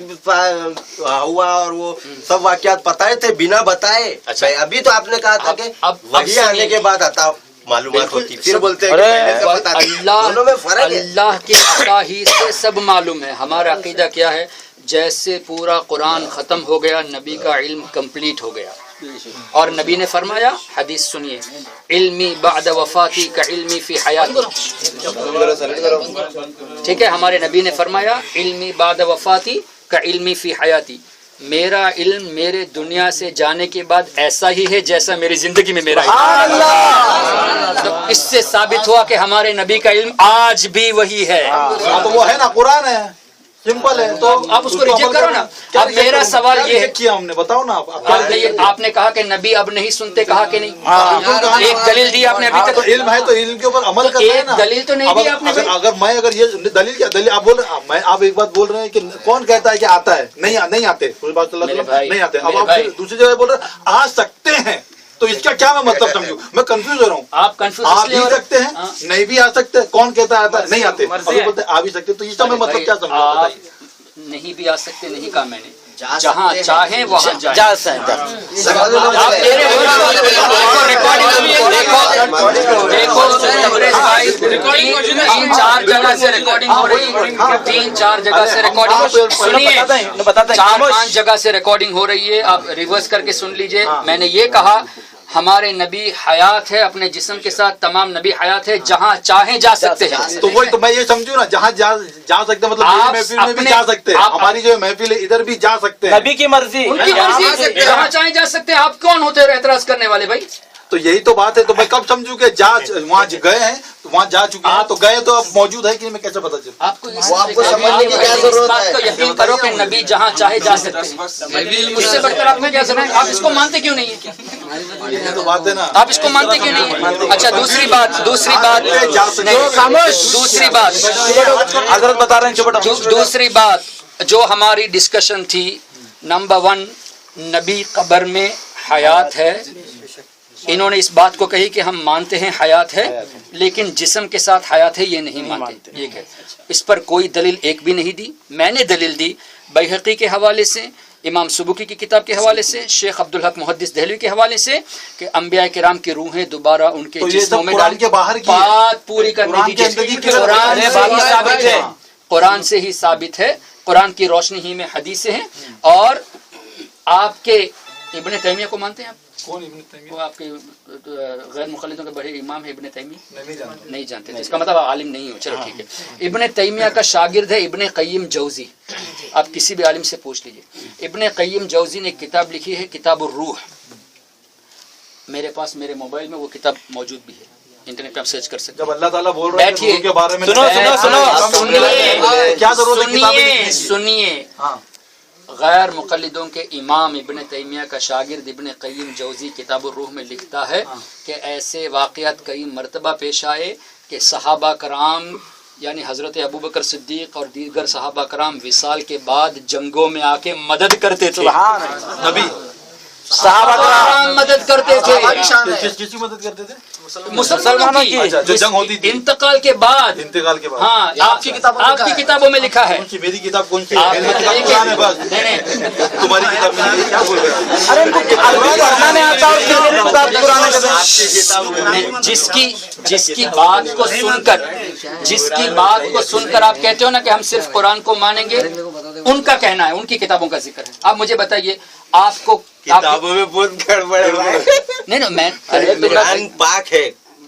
[SPEAKER 6] ہوا اور وہ سب واقعات پتائے تھے بنا بتائے. ابھی تو آپ نے کہا تھا کہ وہی آنے کے بعد آتا معلومات ہوتی، پھر بولتے ہیں
[SPEAKER 1] اللہ کے عطا ہی سے سب معلوم ہے. ہمارا عقیدہ کیا ہے؟ جیسے پورا قرآن ختم ہو گیا، نبی کا علم کمپلیٹ ہو گیا، اور نبی نے فرمایا، حدیث سنیے، علمی بعد وفاتی کا علمی فی حیاتی. ٹھیک ہے، ہمارے نبی نے فرمایا علمی بعد وفاتی کا علمی فی حیاتی. میرا علم میرے دنیا سے جانے کے بعد ایسا ہی ہے جیسا میری زندگی میں میرا علم. تو اس سے ثابت ہوا کہ ہمارے نبی کا علم آج بھی وہی ہے.
[SPEAKER 2] تو وہ ہے نا، قرآن ہے، سمپل ہے. تو
[SPEAKER 1] آپ اس کو ریجیکٹ کرو نا. اب میرا سوال یہ ہے،
[SPEAKER 2] کیا ہم نے بتاؤ نا.
[SPEAKER 1] آپ نے کہا کہ نبی اب نہیں سنتے، کہا کہ نہیں؟ ایک دلیل دی آپ نے ابھی تک.
[SPEAKER 2] علم ہے تو علم کے اوپر عمل کرنا ہے نا.
[SPEAKER 1] دلیل تو نہیں دی آپ نے.
[SPEAKER 2] اگر یہ دلیل کیا دلیل آپ بول رہے ہیں، آپ ایک بات بول رہے ہیں کہ کون کہتا ہے کہ آتا ہے؟ نہیں آتے، نہیں آتے. اب آپ دوسری جگہ بول رہے ہیں آ سکتے ہیں، تو اس کا کیا میں مطلب سمجھوں؟ میں کنفیوز ہو رہا ہوں.
[SPEAKER 1] آپ کنفیوز
[SPEAKER 2] آ بھی سکتے ہیں، نہیں بھی آ سکتے. کون کہتا ہے آتا ہے؟ نہیں آتے. ابھی بولتے ہیں آ بھی سکتے. تو اس کا میں مطلب کیا سمجھوں؟
[SPEAKER 1] نہیں بھی آ سکتے نہیں کہا میں نے، جہاں چاہیں وہاں جا سکتے. تین چار جگہ سے ریکارڈنگ ہو رہی ہے، 3-4 جگہ سے ریکارڈنگ سنیے، 4-5 جگہ سے ریکارڈنگ ہو رہی ہے. آپ ریورس کر کے سن لیجئے. میں نے یہ کہا ہمارے نبی حیات ہے، اپنے جسم کے ساتھ تمام نبی حیات ہے، جہاں چاہیں جا سکتے ہیں.
[SPEAKER 2] تو وہی تو میں یہ سمجھوں نا، جہاں جا سکتے مطلب محفل میں بھی جا سکتے ہیں. ہماری جو محفل ہے ادھر بھی جا سکتے ہیں.
[SPEAKER 3] نبی کی مرضی،
[SPEAKER 1] ان کی مرضی، جہاں چاہیں جا سکتے ہیں. آپ کون ہوتے ہیں اعتراض کرنے والے بھائی؟
[SPEAKER 2] تو یہی تو بات ہے. تو میں کب سمجھوں کہ وہاں گئے ہیں، وہاں جا چکے ہیں. تو گئے تو اب موجود ہے کہ میں کیسے پتا چلے؟
[SPEAKER 1] آپ کو سمجھنے کی کیا ضرورت ہے؟ اس بات کو یقین کرو کہ نبی جہاں چاہے جا سکتے ہیں. اس سے بڑھ کر آپ میں کیا سمجھیں؟ آپ اس کو مانتے کیوں نہیں ہیں؟
[SPEAKER 2] یہ تو بات ہے نا.
[SPEAKER 1] آپ اس کو مانتے کیوں نہیں ہیں؟ اچھا دوسری بات
[SPEAKER 3] حضرت بتا رہے ہیں.
[SPEAKER 1] دوسری بات جو ہماری ڈسکشن تھی، نمبر 1 نبی قبر میں حیات ہے. انہوں نے اس بات کو کہی کہ ہم مانتے ہیں حیات ہے، لیکن جسم کے ساتھ حیات ہے یہ نہیں مانتے. یہ کہ اس پر کوئی دلیل ایک بھی نہیں دی. میں نے دلیل دی بیہقی کے حوالے سے، امام سبکی کی کتاب کے حوالے سے، شیخ عبدالحق محدث دہلوی کے حوالے سے، کہ انبیاء کرام کی روحیں دوبارہ ان کے جسموں میں ڈال کے باہر بات پوری کرنے دیجیے. قرآن سے ہی ثابت ہے، قرآن سے ہی ثابت ہے، قرآن کی روشنی ہی میں حدیثیں ہیں. اور آپ کے ابن تیمیہ کو مانتے ہیں آپ؟ وہ آپ کے غیر مخلدوں کے بڑے امام ہے ابن تیمیہ؟ نہیں جانتے. اس کا مطلب آپ عالم نہیں ہو. چلو ٹھیک ہے. ابن تیمیہ کا شاگرد ہے ابن قیم جوزی. آپ کسی بھی عالم سے پوچھ لیجئے. ابن قیم جوزی نے ایک کتاب لکھی ہے کتاب الروح. میرے پاس میرے موبائل میں وہ کتاب موجود بھی ہے، انٹرنیٹ پہ آپ سرچ کر سکتے ہیں.
[SPEAKER 2] جب اللہ تعالیٰ بول رہے ہیں کے بارے میں
[SPEAKER 1] سنیے. غیر مقلدوں کے امام ابن تیمیہ کا شاگرد ابن قیم جوزی کتاب الروح میں لکھتا ہے کہ ایسے واقعات کئی مرتبہ پیش آئے کہ صحابہ کرام یعنی حضرت ابوبکر صدیق اور دیگر صحابہ کرام وصال کے بعد جنگوں میں آ کے مدد کرتے تھے.
[SPEAKER 2] نبی
[SPEAKER 1] صحابہ کرام مدد کرتے تھے.
[SPEAKER 2] کس کی مدد کرتے تھے؟
[SPEAKER 1] مسلمانوں کی.
[SPEAKER 2] جو جنگ ہوتی تھی
[SPEAKER 1] انتقال کے بعد. ہاں آپ کی کتابوں میں لکھا ہے.
[SPEAKER 2] میری کتاب کون سی ہے؟ تمہاری کتاب میں کیا بول رہے ہیں؟
[SPEAKER 1] جس کی بات کو سن کر آپ کہتے ہو نا کہ ہم صرف قرآن کو مانیں گے، ان کا کہنا ہے، ان کی کتابوں کا ذکر ہے. آپ مجھے بتائیے آپ کو
[SPEAKER 6] کتابوں میں بہت گڑبڑ ہے.
[SPEAKER 1] نہیں میں
[SPEAKER 6] قرآن پاک ہے،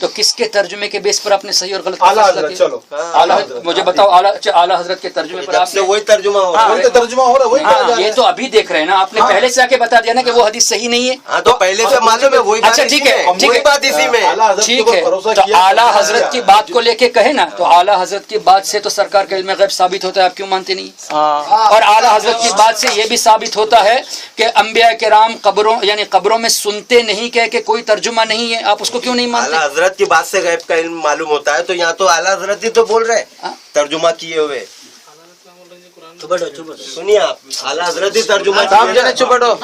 [SPEAKER 1] تو کس کے ترجمے کے بیس پر آپ نے صحیح اور غلط
[SPEAKER 2] اعلیٰ حضرت، چلو
[SPEAKER 1] اعلیٰ مجھے بتاؤ، اعلیٰ حضرت کے ترجمے پر آپ نے
[SPEAKER 6] وہی ترجمہ ہو رہا
[SPEAKER 2] وہی تو ترجمہ ہو رہا ہے، وہی کہا جا رہا
[SPEAKER 1] یہ
[SPEAKER 2] ہے۔
[SPEAKER 1] تو ابھی دیکھ رہے ہیں نا، آپ نے پہلے سے آ کے بتا دیا نا کہ وہ حدیث صحیح نہیں ہے.
[SPEAKER 6] ہاں تو پہلے سے معلوم ہے وہی
[SPEAKER 1] اچھا ٹھیک ہے، ٹھیک
[SPEAKER 6] وہی
[SPEAKER 1] ہے،
[SPEAKER 6] بات اسی میں
[SPEAKER 2] اعلیٰ حضرت کے
[SPEAKER 1] ٹھیک
[SPEAKER 2] اوپر
[SPEAKER 1] ہے.
[SPEAKER 2] بھروسہ
[SPEAKER 1] تو
[SPEAKER 2] کیا
[SPEAKER 1] اعلیٰ حضرت کی بات کو لے کے کہے نا، تو اعلیٰ حضرت کی بات سے تو سرکار کا علم غیب ثابت ہوتا ہے، آپ کیوں مانتے نہیں؟ اور اعلیٰ حضرت کی بات سے یہ بھی ثابت ہوتا ہے کہ انبیاء کرام قبروں یعنی قبروں میں سنتے نہیں، کہہ کے کوئی ترجمہ نہیں ہے، آپ اس کو کیوں نہیں مانتے؟
[SPEAKER 6] اعلیٰ حضرت کی بات سے غیب کا علم معلوم ہوتا ہے، تو یہاں تو اعلیٰ حضرت ہی تو بول رہے ہیں ترجمہ کیے ہوئے. سنیے آپ، اعلیٰ حضرت ہی ترجمہ کیے ہیں.
[SPEAKER 3] چپ ہٹو.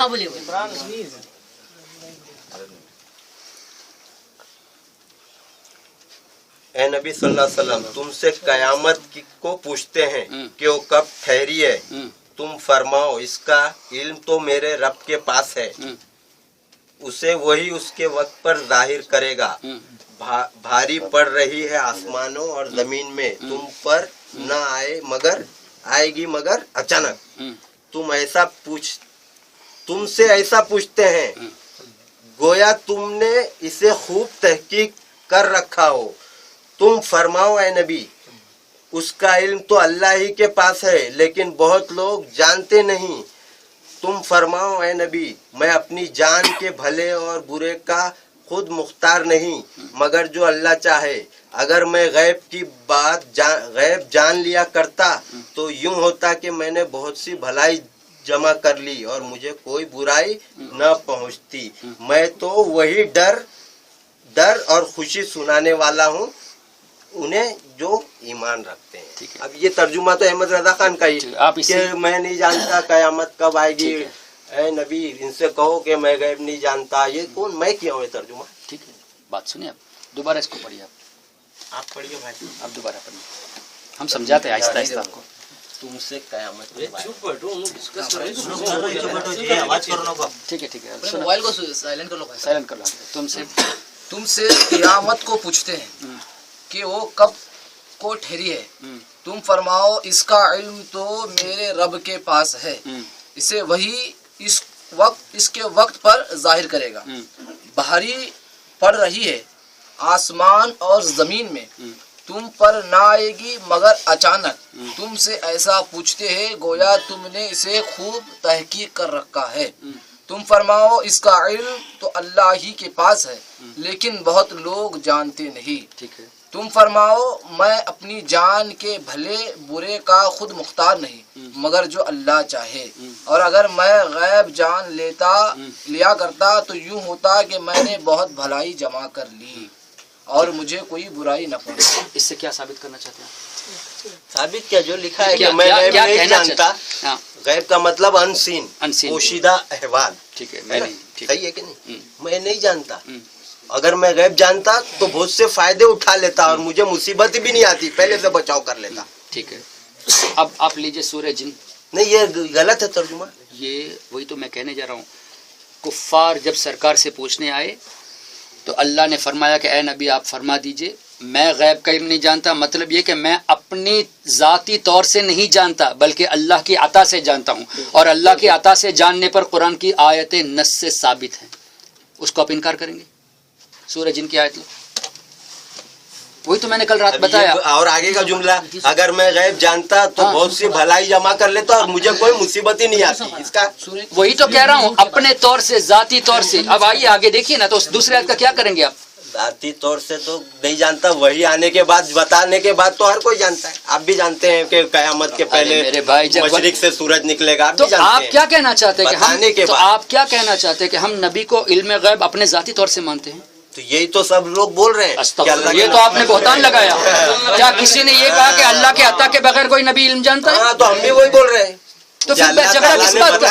[SPEAKER 6] اے نبی صلی اللہ علیہ وسلم، تم سے قیامت کو پوچھتے ہیں کہ وہ کب ٹھہری ہے، تم فرماؤ اس کا علم تو میرے رب کے پاس ہے، اسے وہی اس کے وقت پر ظاہر کرے گا. بھاری پڑ رہی ہے آسمانوں اور زمین میں، تم پر نہ آئے گی مگر اچانک. تم سے ایسا پوچھتے ہیں گویا تم نے اسے خوب تحقیق کر رکھا ہو. تم فرماؤ اے نبی اس کا علم تو اللہ ہی کے پاس ہے لیکن بہت لوگ جانتے نہیں. تم فرماؤ اے نبی میں اپنی جان کے بھلے اور برے کا خود مختار نہیں مگر جو اللہ چاہے. اگر میں غیب جان لیا کرتا تو یوں ہوتا کہ میں نے بہت سی بھلائی جمع کر لی اور مجھے کوئی برائی نہ پہنچتی. میں تو وہی ڈر اور خوشی سنانے والا ہوں انہیں جو ایمان رکھتے ہیں. اب یہ ترجمہ تو احمد رضا خان کا ہی کہ میں نہیں جانتا قیامت کب آئے گی، اے نبی ان سے کہو کہ میں غیب نہیں جانتا. یہ کون میں کیا ہوں یہ ترجمہ؟
[SPEAKER 1] ٹھیک ہے، بات سنیں آپ دوبارہ اس کو پڑھیے.
[SPEAKER 6] آپ پڑھیے بھائی،
[SPEAKER 1] آپ دوبارہ پڑھیے، ہم سمجھاتے ہیں آہستہ آہستہ آپ کو.
[SPEAKER 6] تم سے قیامت
[SPEAKER 1] ٹھیک ہے ٹھیک ہے،
[SPEAKER 8] موبائل کو سائلنٹ کر لو.
[SPEAKER 1] سائلنٹ کر لو.
[SPEAKER 8] تم سے قیامت کو پوچھتے ہیں کہ وہ کب کو ٹھہری ہے، تم فرماؤ اس کا علم تو میرے رب کے پاس ہے، اسے وہی اس کے وقت پر ظاہر کرے گا. بھاری پڑ رہی ہے آسمان اور زمین میں، تم پر نہ آئے گی مگر اچانک. تم سے ایسا پوچھتے ہیں گویا تم نے اسے خوب تحقیق کر رکھا ہے. تم فرماؤ اس کا علم تو اللہ ہی کے پاس ہے لیکن بہت لوگ جانتے نہیں.
[SPEAKER 1] ٹھیک ہے.
[SPEAKER 8] تم فرماؤ میں اپنی جان کے بھلے برے کا خود مختار نہیں مگر جو اللہ چاہے. اور اگر میں غیب جان لیا کرتا تو یوں ہوتا کہ میں نے بہت بھلائی جمع کر لی اور مجھے کوئی برائی نہ پہنچی.
[SPEAKER 1] اس سے کیا ثابت کرنا چاہتے ہیں؟
[SPEAKER 6] ثابت کیا جو لکھا ہے کہ میں غیب نہیں جانتا. غیب کا مطلب انسین، پوشیدہ احوال.
[SPEAKER 1] ٹھیک ہے، میں نہیں.
[SPEAKER 6] صحیح ہے کہ نہیں؟ میں نہیں جانتا. اگر میں غیب جانتا تو بہت سے فائدے اٹھا لیتا اور مجھے مصیبت بھی نہیں آتی، پہلے سے بچاؤ کر لیتا.
[SPEAKER 1] ٹھیک ہے، اب آپ لیجئے سورہ جن.
[SPEAKER 6] نہیں یہ غلط ہے ترجمہ.
[SPEAKER 1] یہ وہی تو میں کہنے جا رہا ہوں. کفار جب سرکار سے پوچھنے آئے تو اللہ نے فرمایا کہ اے نبی آپ فرما دیجئے میں غیب کا علم نہیں جانتا. مطلب یہ کہ میں اپنی ذاتی طور سے نہیں جانتا بلکہ اللہ کی عطا سے جانتا ہوں، اور اللہ کی عطا سے جاننے پر قرآن کی آیتیں نص سے ثابت ہیں. اس کو آپ انکار کریں گے؟ سورہ جن کی آیت لو، وہی تو میں نے کل رات بتایا.
[SPEAKER 6] اور آگے کا جملہ اگر میں غیب جانتا تو بہت سی بھلائی جمع کر لیتا اور مجھے کوئی مصیبت ہی نہیں آتی. اس کا
[SPEAKER 1] وہی تو کہہ رہا ہوں اپنے طور سے ذاتی طور سے. اب آئیے آگے دیکھیے نا، تو اس دوسرے آیت کا کیا کریں گے آپ؟
[SPEAKER 6] ذاتی طور سے تو نہیں جانتا، وہی آنے کے بعد بتانے کے بعد تو ہر کوئی جانتا ہے. آپ بھی جانتے ہیں کہ قیامت کے پہلے
[SPEAKER 1] میرے بھائی
[SPEAKER 6] مشرق سے سورج نکلے گا.
[SPEAKER 1] تو آپ کیا کہنا چاہتے ہیں
[SPEAKER 6] کہ
[SPEAKER 1] آپ کیا کہنا چاہتے ہیں کہ ہم نبی کو علم غیب اپنے ذاتی طور سے مانتے ہیں؟
[SPEAKER 6] تو یہی تو سب لوگ بول رہے ہیں.
[SPEAKER 1] یہ تو آپ نے بہتان لگایا. کیا کسی نے یہ کہا کہ اللہ کے عطا کے بغیر کوئی نبی علم جانتا ہے؟
[SPEAKER 6] ہاں تو ہم بھی وہی بول رہے ہیں.
[SPEAKER 1] تو پھر جھگڑا کس بات کا؟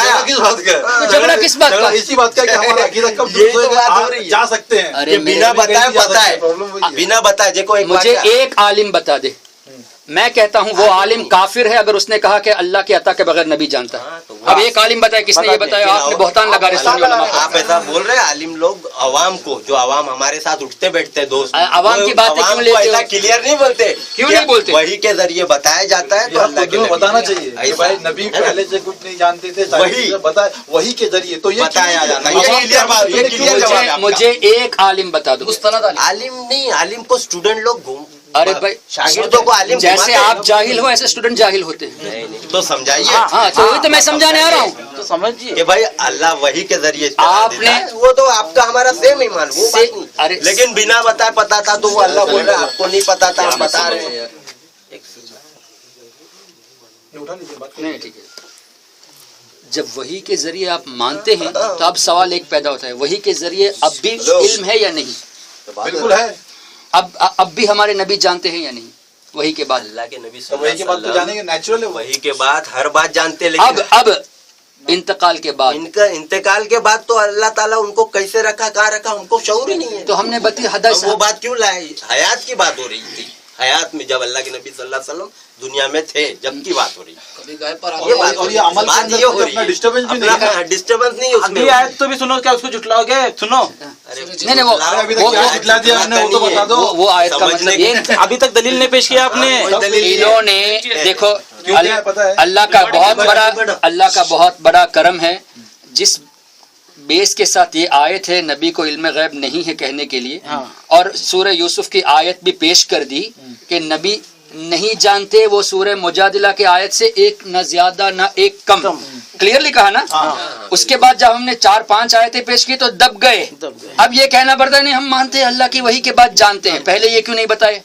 [SPEAKER 1] جھگڑا کس بات کا؟
[SPEAKER 2] اسی بات کا کہ ہمارا عقیدہ کب درست ہوگا جا سکتے ہیں.
[SPEAKER 6] بنا بتائے پتہ ہے، بنا بتائے. دیکھو
[SPEAKER 1] مجھے ایک عالم بتا دے، میں کہتا ہوں وہ عالم کافر ہے اگر اس نے کہا کہ اللہ کے عطا کے بغیر نبی جانتا ہے. اب ایک عالم بتائے کس نے یہ بتایا؟ آپ نے بہتان لگا رہے.
[SPEAKER 6] آپ ایسا بول رہے ہیں عالم لوگ عوام کو، جو عوام ہمارے ساتھ اٹھتے بیٹھتے دوست،
[SPEAKER 1] عوام کی باتیں کیوں لیتے ہو؟
[SPEAKER 6] کلیئر نہیں بولتے،
[SPEAKER 1] کیوں نہیں بولتے؟
[SPEAKER 6] وہی کے ذریعے بتایا جاتا ہے تو اللہ کے
[SPEAKER 2] بتانا چاہیے بھائی نبی پہلے سے کچھ نہیں جانتے تھے، وہی کے ذریعے تو یہ
[SPEAKER 6] بتایا جاتا ہے.
[SPEAKER 1] مجھے ایک عالم بتا دو.
[SPEAKER 6] عالم نہیں، عالم کو اسٹوڈنٹ لوگ
[SPEAKER 1] ارے بھائی
[SPEAKER 6] شاگردوں کو عالم
[SPEAKER 1] جیسے آپ جاہل ہو ایسے اسٹوڈنٹ جاہل ہوتے ہیں.
[SPEAKER 6] تو سمجھائیے.
[SPEAKER 1] ہاں تو وہی تو میں سمجھانے آ رہا ہوں.
[SPEAKER 3] تو سمجھیے
[SPEAKER 6] کہ بھائی اللہ وہی کے ذریعے
[SPEAKER 1] آپ نے
[SPEAKER 6] وہ تو آپ کا ہمارا سیم ایمان وہ بات نہیں، لیکن بنا بتائے پتا تھا تو وہ اللہ بول رہا ہے آپ کو نہیں پتا تھا، ہم بتا رہے ہیں.
[SPEAKER 1] نہیں ٹھیک ہے. جب وہی کے ذریعے آپ مانتے ہیں تو اب سوال ایک پیدا ہوتا ہے، وہی کے ذریعے اب بھی علم ہے یا نہیں؟
[SPEAKER 2] بالکل ہے.
[SPEAKER 1] اب بھی ہمارے نبی جانتے ہیں یا نہیں وہی کے بعد؟
[SPEAKER 6] اللہ کے نبی
[SPEAKER 2] وہی کے بعد تو جانے گے، نیچرل ہے.
[SPEAKER 6] وہی کے بعد ہر بات جانتے، لیکن
[SPEAKER 1] اب انتقال کے بعد
[SPEAKER 6] ان کا انتقال کے بعد تو اللہ تعالیٰ ان کو کیسے رکھا، کہاں رکھا، ان کو شعور ہی نہیں ہے.
[SPEAKER 1] تو ہم نے حدث
[SPEAKER 6] وہ بات کیوں لائے؟ حیات کی بات ہو رہی تھی، حیات میں جب اللہ کے نبی صلی اللہ علیہ وسلم دنیا میں تھے جب کی بات ہو رہی ہے.
[SPEAKER 8] کبھی گائے پر
[SPEAKER 2] اور یہ عمل کے اندر
[SPEAKER 6] ہو رہی ہے،
[SPEAKER 2] ڈسٹربنس بھی نہیں ہے.
[SPEAKER 6] ڈسٹربنس نہیں اس میں.
[SPEAKER 3] ابھی آیت تو بھی سنو، کیا اس کو جھٹلاؤ گے؟ سنو
[SPEAKER 1] نہیں وہ
[SPEAKER 2] ابھی تک کیا دکھلا دیا ہم نے وہ تو بتا دو.
[SPEAKER 1] وہ آیت کا مطلب یہ
[SPEAKER 3] ابھی تک دلیل نہیں پیش کیا آپ نے.
[SPEAKER 1] انہوں نے دیکھو اللہ کا بہت بڑا کرم ہے جس بیس کے ساتھ یہ آیت ہے نبی کو علم غیب نہیں ہے کہنے کے لیے، اور سورہ یوسف کی آیت بھی پیش کر دی کہ نبی نہیں جانتے، وہ سورہ مجادلہ کی آیت سے ایک نہ زیادہ نہ ایک کم، کلیئرلی کہا نا. اس کے بعد جب ہم نے 4-5 آیتیں پیش کی تو دب گئے. اب یہ کہنا پڑتا ہے نہیں ہم مانتے ہیں اللہ کی وحی کے بعد جانتے ہیں. پہلے یہ کیوں نہیں بتائے؟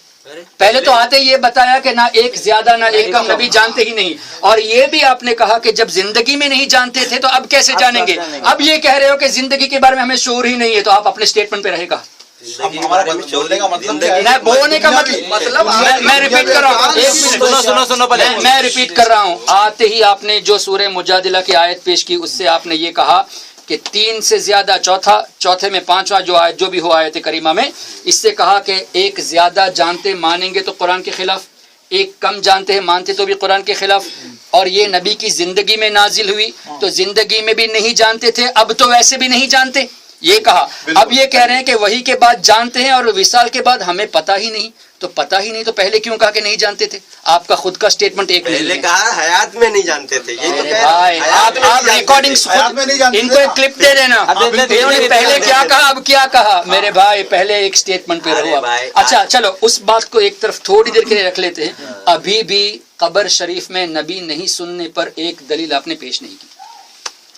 [SPEAKER 1] پہلے تو آتے یہ بتایا کہ نہ ایک زیادہ نہ ایک کم، نبی جانتے ہی نہیں. اور یہ بھی آپ نے کہا کہ جب زندگی میں نہیں جانتے تھے تو اب کیسے جانیں گے؟ اب یہ کہہ رہے ہو کہ زندگی کے بارے میں ہمیں شعور ہی نہیں ہے، تو آپ اپنے اسٹیٹمنٹ پہ رہے گا.
[SPEAKER 2] ہمارا بولنے کا مطلب
[SPEAKER 1] بولنے کا مطلب میں ریپیٹ کر رہا ہوں، میں ریپیٹ کر رہا ہوں. آتے ہی آپ نے جو سورہ مجادلہ کی آیت پیش کی اس سے آپ نے یہ کہا کہ 3 سے زیادہ چوتھے میں 5واں جو آیت جو بھی ہو آیت کریمہ میں، اس سے کہا کہ ایک زیادہ جانتے مانیں گے تو قرآن کے خلاف، ایک کم جانتے ہیں مانتے تو بھی قرآن کے خلاف. اور یہ نبی کی زندگی میں نازل ہوئی تو زندگی میں بھی نہیں جانتے تھے، اب تو ویسے بھی نہیں جانتے، یہ کہا. اب یہ کہہ رہے ہیں کہ وہی کے بعد جانتے ہیں اور وصال کے بعد ہمیں پتہ ہی نہیں. تو پتہ ہی نہیں تو پہلے کیوں کہا کہ نہیں جانتے تھے؟ آپ کا خود کا اسٹیٹمنٹ ایک
[SPEAKER 6] پہلے کہا حیات میں نہیں جانتے تھے. یہ تو
[SPEAKER 1] آپ ریکارڈنگ ان کو ایک کلپ دے دینا، انہوں نے پہلے کیا کہا اب کیا کہا. میرے بھائی پہلے ایک اسٹیٹمنٹ پہ رہو. اچھا چلو اس بات کو ایک طرف تھوڑی دیر کے لیے رکھ لیتے ہیں. ابھی بھی قبر شریف میں نبی نہیں سننے پر ایک دلیل آپ نے پیش نہیں کی.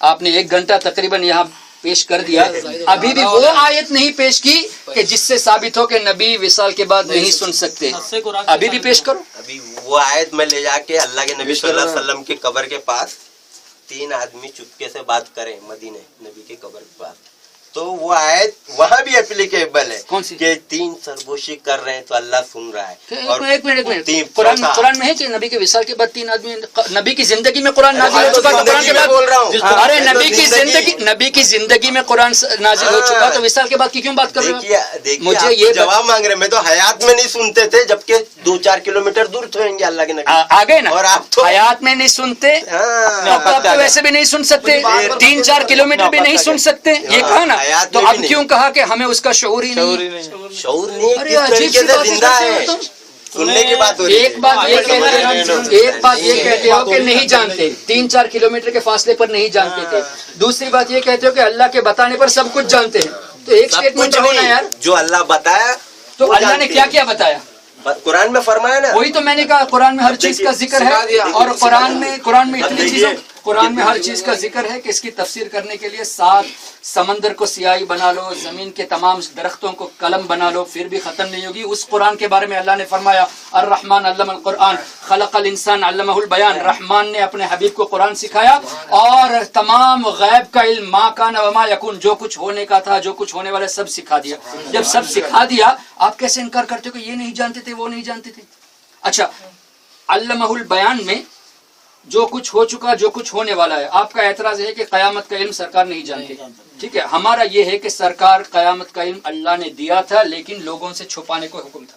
[SPEAKER 1] آپ نے 1 گھنٹہ تقریباً یہاں پیش کر دیا، ابھی بھی وہ آیت نہیں پیش کی کہ جس سے ثابت ہو کہ نبی وصال کے بعد نہیں سن سکتے. ابھی بھی پیش کرو.
[SPEAKER 6] ابھی وہ آیت میں لے جا کے اللہ کے نبی صلی اللہ علیہ وسلم کی قبر کے پاس 3 آدمی چپکے سے بات کریں مدینے نبی کی قبر کے پاس، تو وہ آیت وہاں بھی اپلیکیبل ہے.
[SPEAKER 1] کون سی؟
[SPEAKER 6] کہ 3 سرگوشی کر رہے ہیں تو اللہ سن رہا ہے. اور
[SPEAKER 1] ایک منٹ قرآن میں ہے کہ نبی کے وصال کے بعد 3 آدمی، نبی کی زندگی میں قرآن نازل ہو چکا تو قرآن کے بعد
[SPEAKER 6] بول رہا ہوں.
[SPEAKER 1] ارے نبی کی زندگی میں قرآن نازل ہو چکا تو وصال کے بعد کی کیوں بات کر رہے ہو؟
[SPEAKER 6] مجھے یہ جواب مانگ رہے. میں تو حیات میں نہیں سنتے تھے جبکہ 2-4 کلومیٹر دور تھے اللہ کے نبی
[SPEAKER 1] آگے نا.
[SPEAKER 6] اور آپ تو
[SPEAKER 1] حیات میں نہیں سنتے، اب تو ویسے بھی نہیں سن سکتے، 3-4 کلومیٹر بھی نہیں سن سکتے، یہ کہا نا. تو اب کیوں کہا کہ ہمیں اس کا شعور ہی نہیں؟
[SPEAKER 6] شعور نہیں کس طریقے سے زندہ ہے، سننے کی بات ہو رہی ہے.
[SPEAKER 1] ایک بات یہ کہتے ہو کہ نہیں جانتے، 3-4 کلومیٹر کے فاصلے پر نہیں جانتے تھے. دوسری بات یہ کہتے ہو کہ اللہ کے بتانے پر سب کچھ جانتے ہیں. تو ایک اسٹیٹمنٹ ہونا یار،
[SPEAKER 6] جو اللہ بتایا
[SPEAKER 1] تو اللہ نے کیا کیا بتایا
[SPEAKER 6] قرآن میں فرمایا نا.
[SPEAKER 1] وہی تو میں نے کہا قرآن میں ہر چیز کا ذکر ہے، اور قرآن میں اتنی چیزیں، قرآن میں ہر چیز کا ذکر ہے کہ اس کی تفسیر کرنے کے لیے 7 سمندر کو سیاہی بنا لو، زمین کے تمام درختوں کو قلم بنا لو، پھر بھی ختم نہیں ہوگی. اس قرآن کے بارے میں اللہ نے فرمایا الرحمن علم القرآن خلق الانسان علمہ البیان. رحمان نے اپنے حبیب کو قرآن سکھایا اور تمام غیب کا علم ما کان و ما یکون، جو کچھ ہونے کا تھا جو کچھ ہونے والا سب سکھا دیا. جب سب سکھا دیا آپ کیسے انکار کرتے ہو کہ یہ نہیں جانتے تھے وہ نہیں جانتے تھے؟ اچھا علمہ البیان میں جو کچھ ہو چکا جو کچھ ہونے والا ہے، آپ کا اعتراض ہے کہ قیامت کا علم سرکار نہیں جانتے. ٹھیک ہے، ہمارا یہ ہے کہ سرکار قیامت کا علم اللہ نے دیا تھا لیکن لوگوں سے چھپانے کو حکم تھا.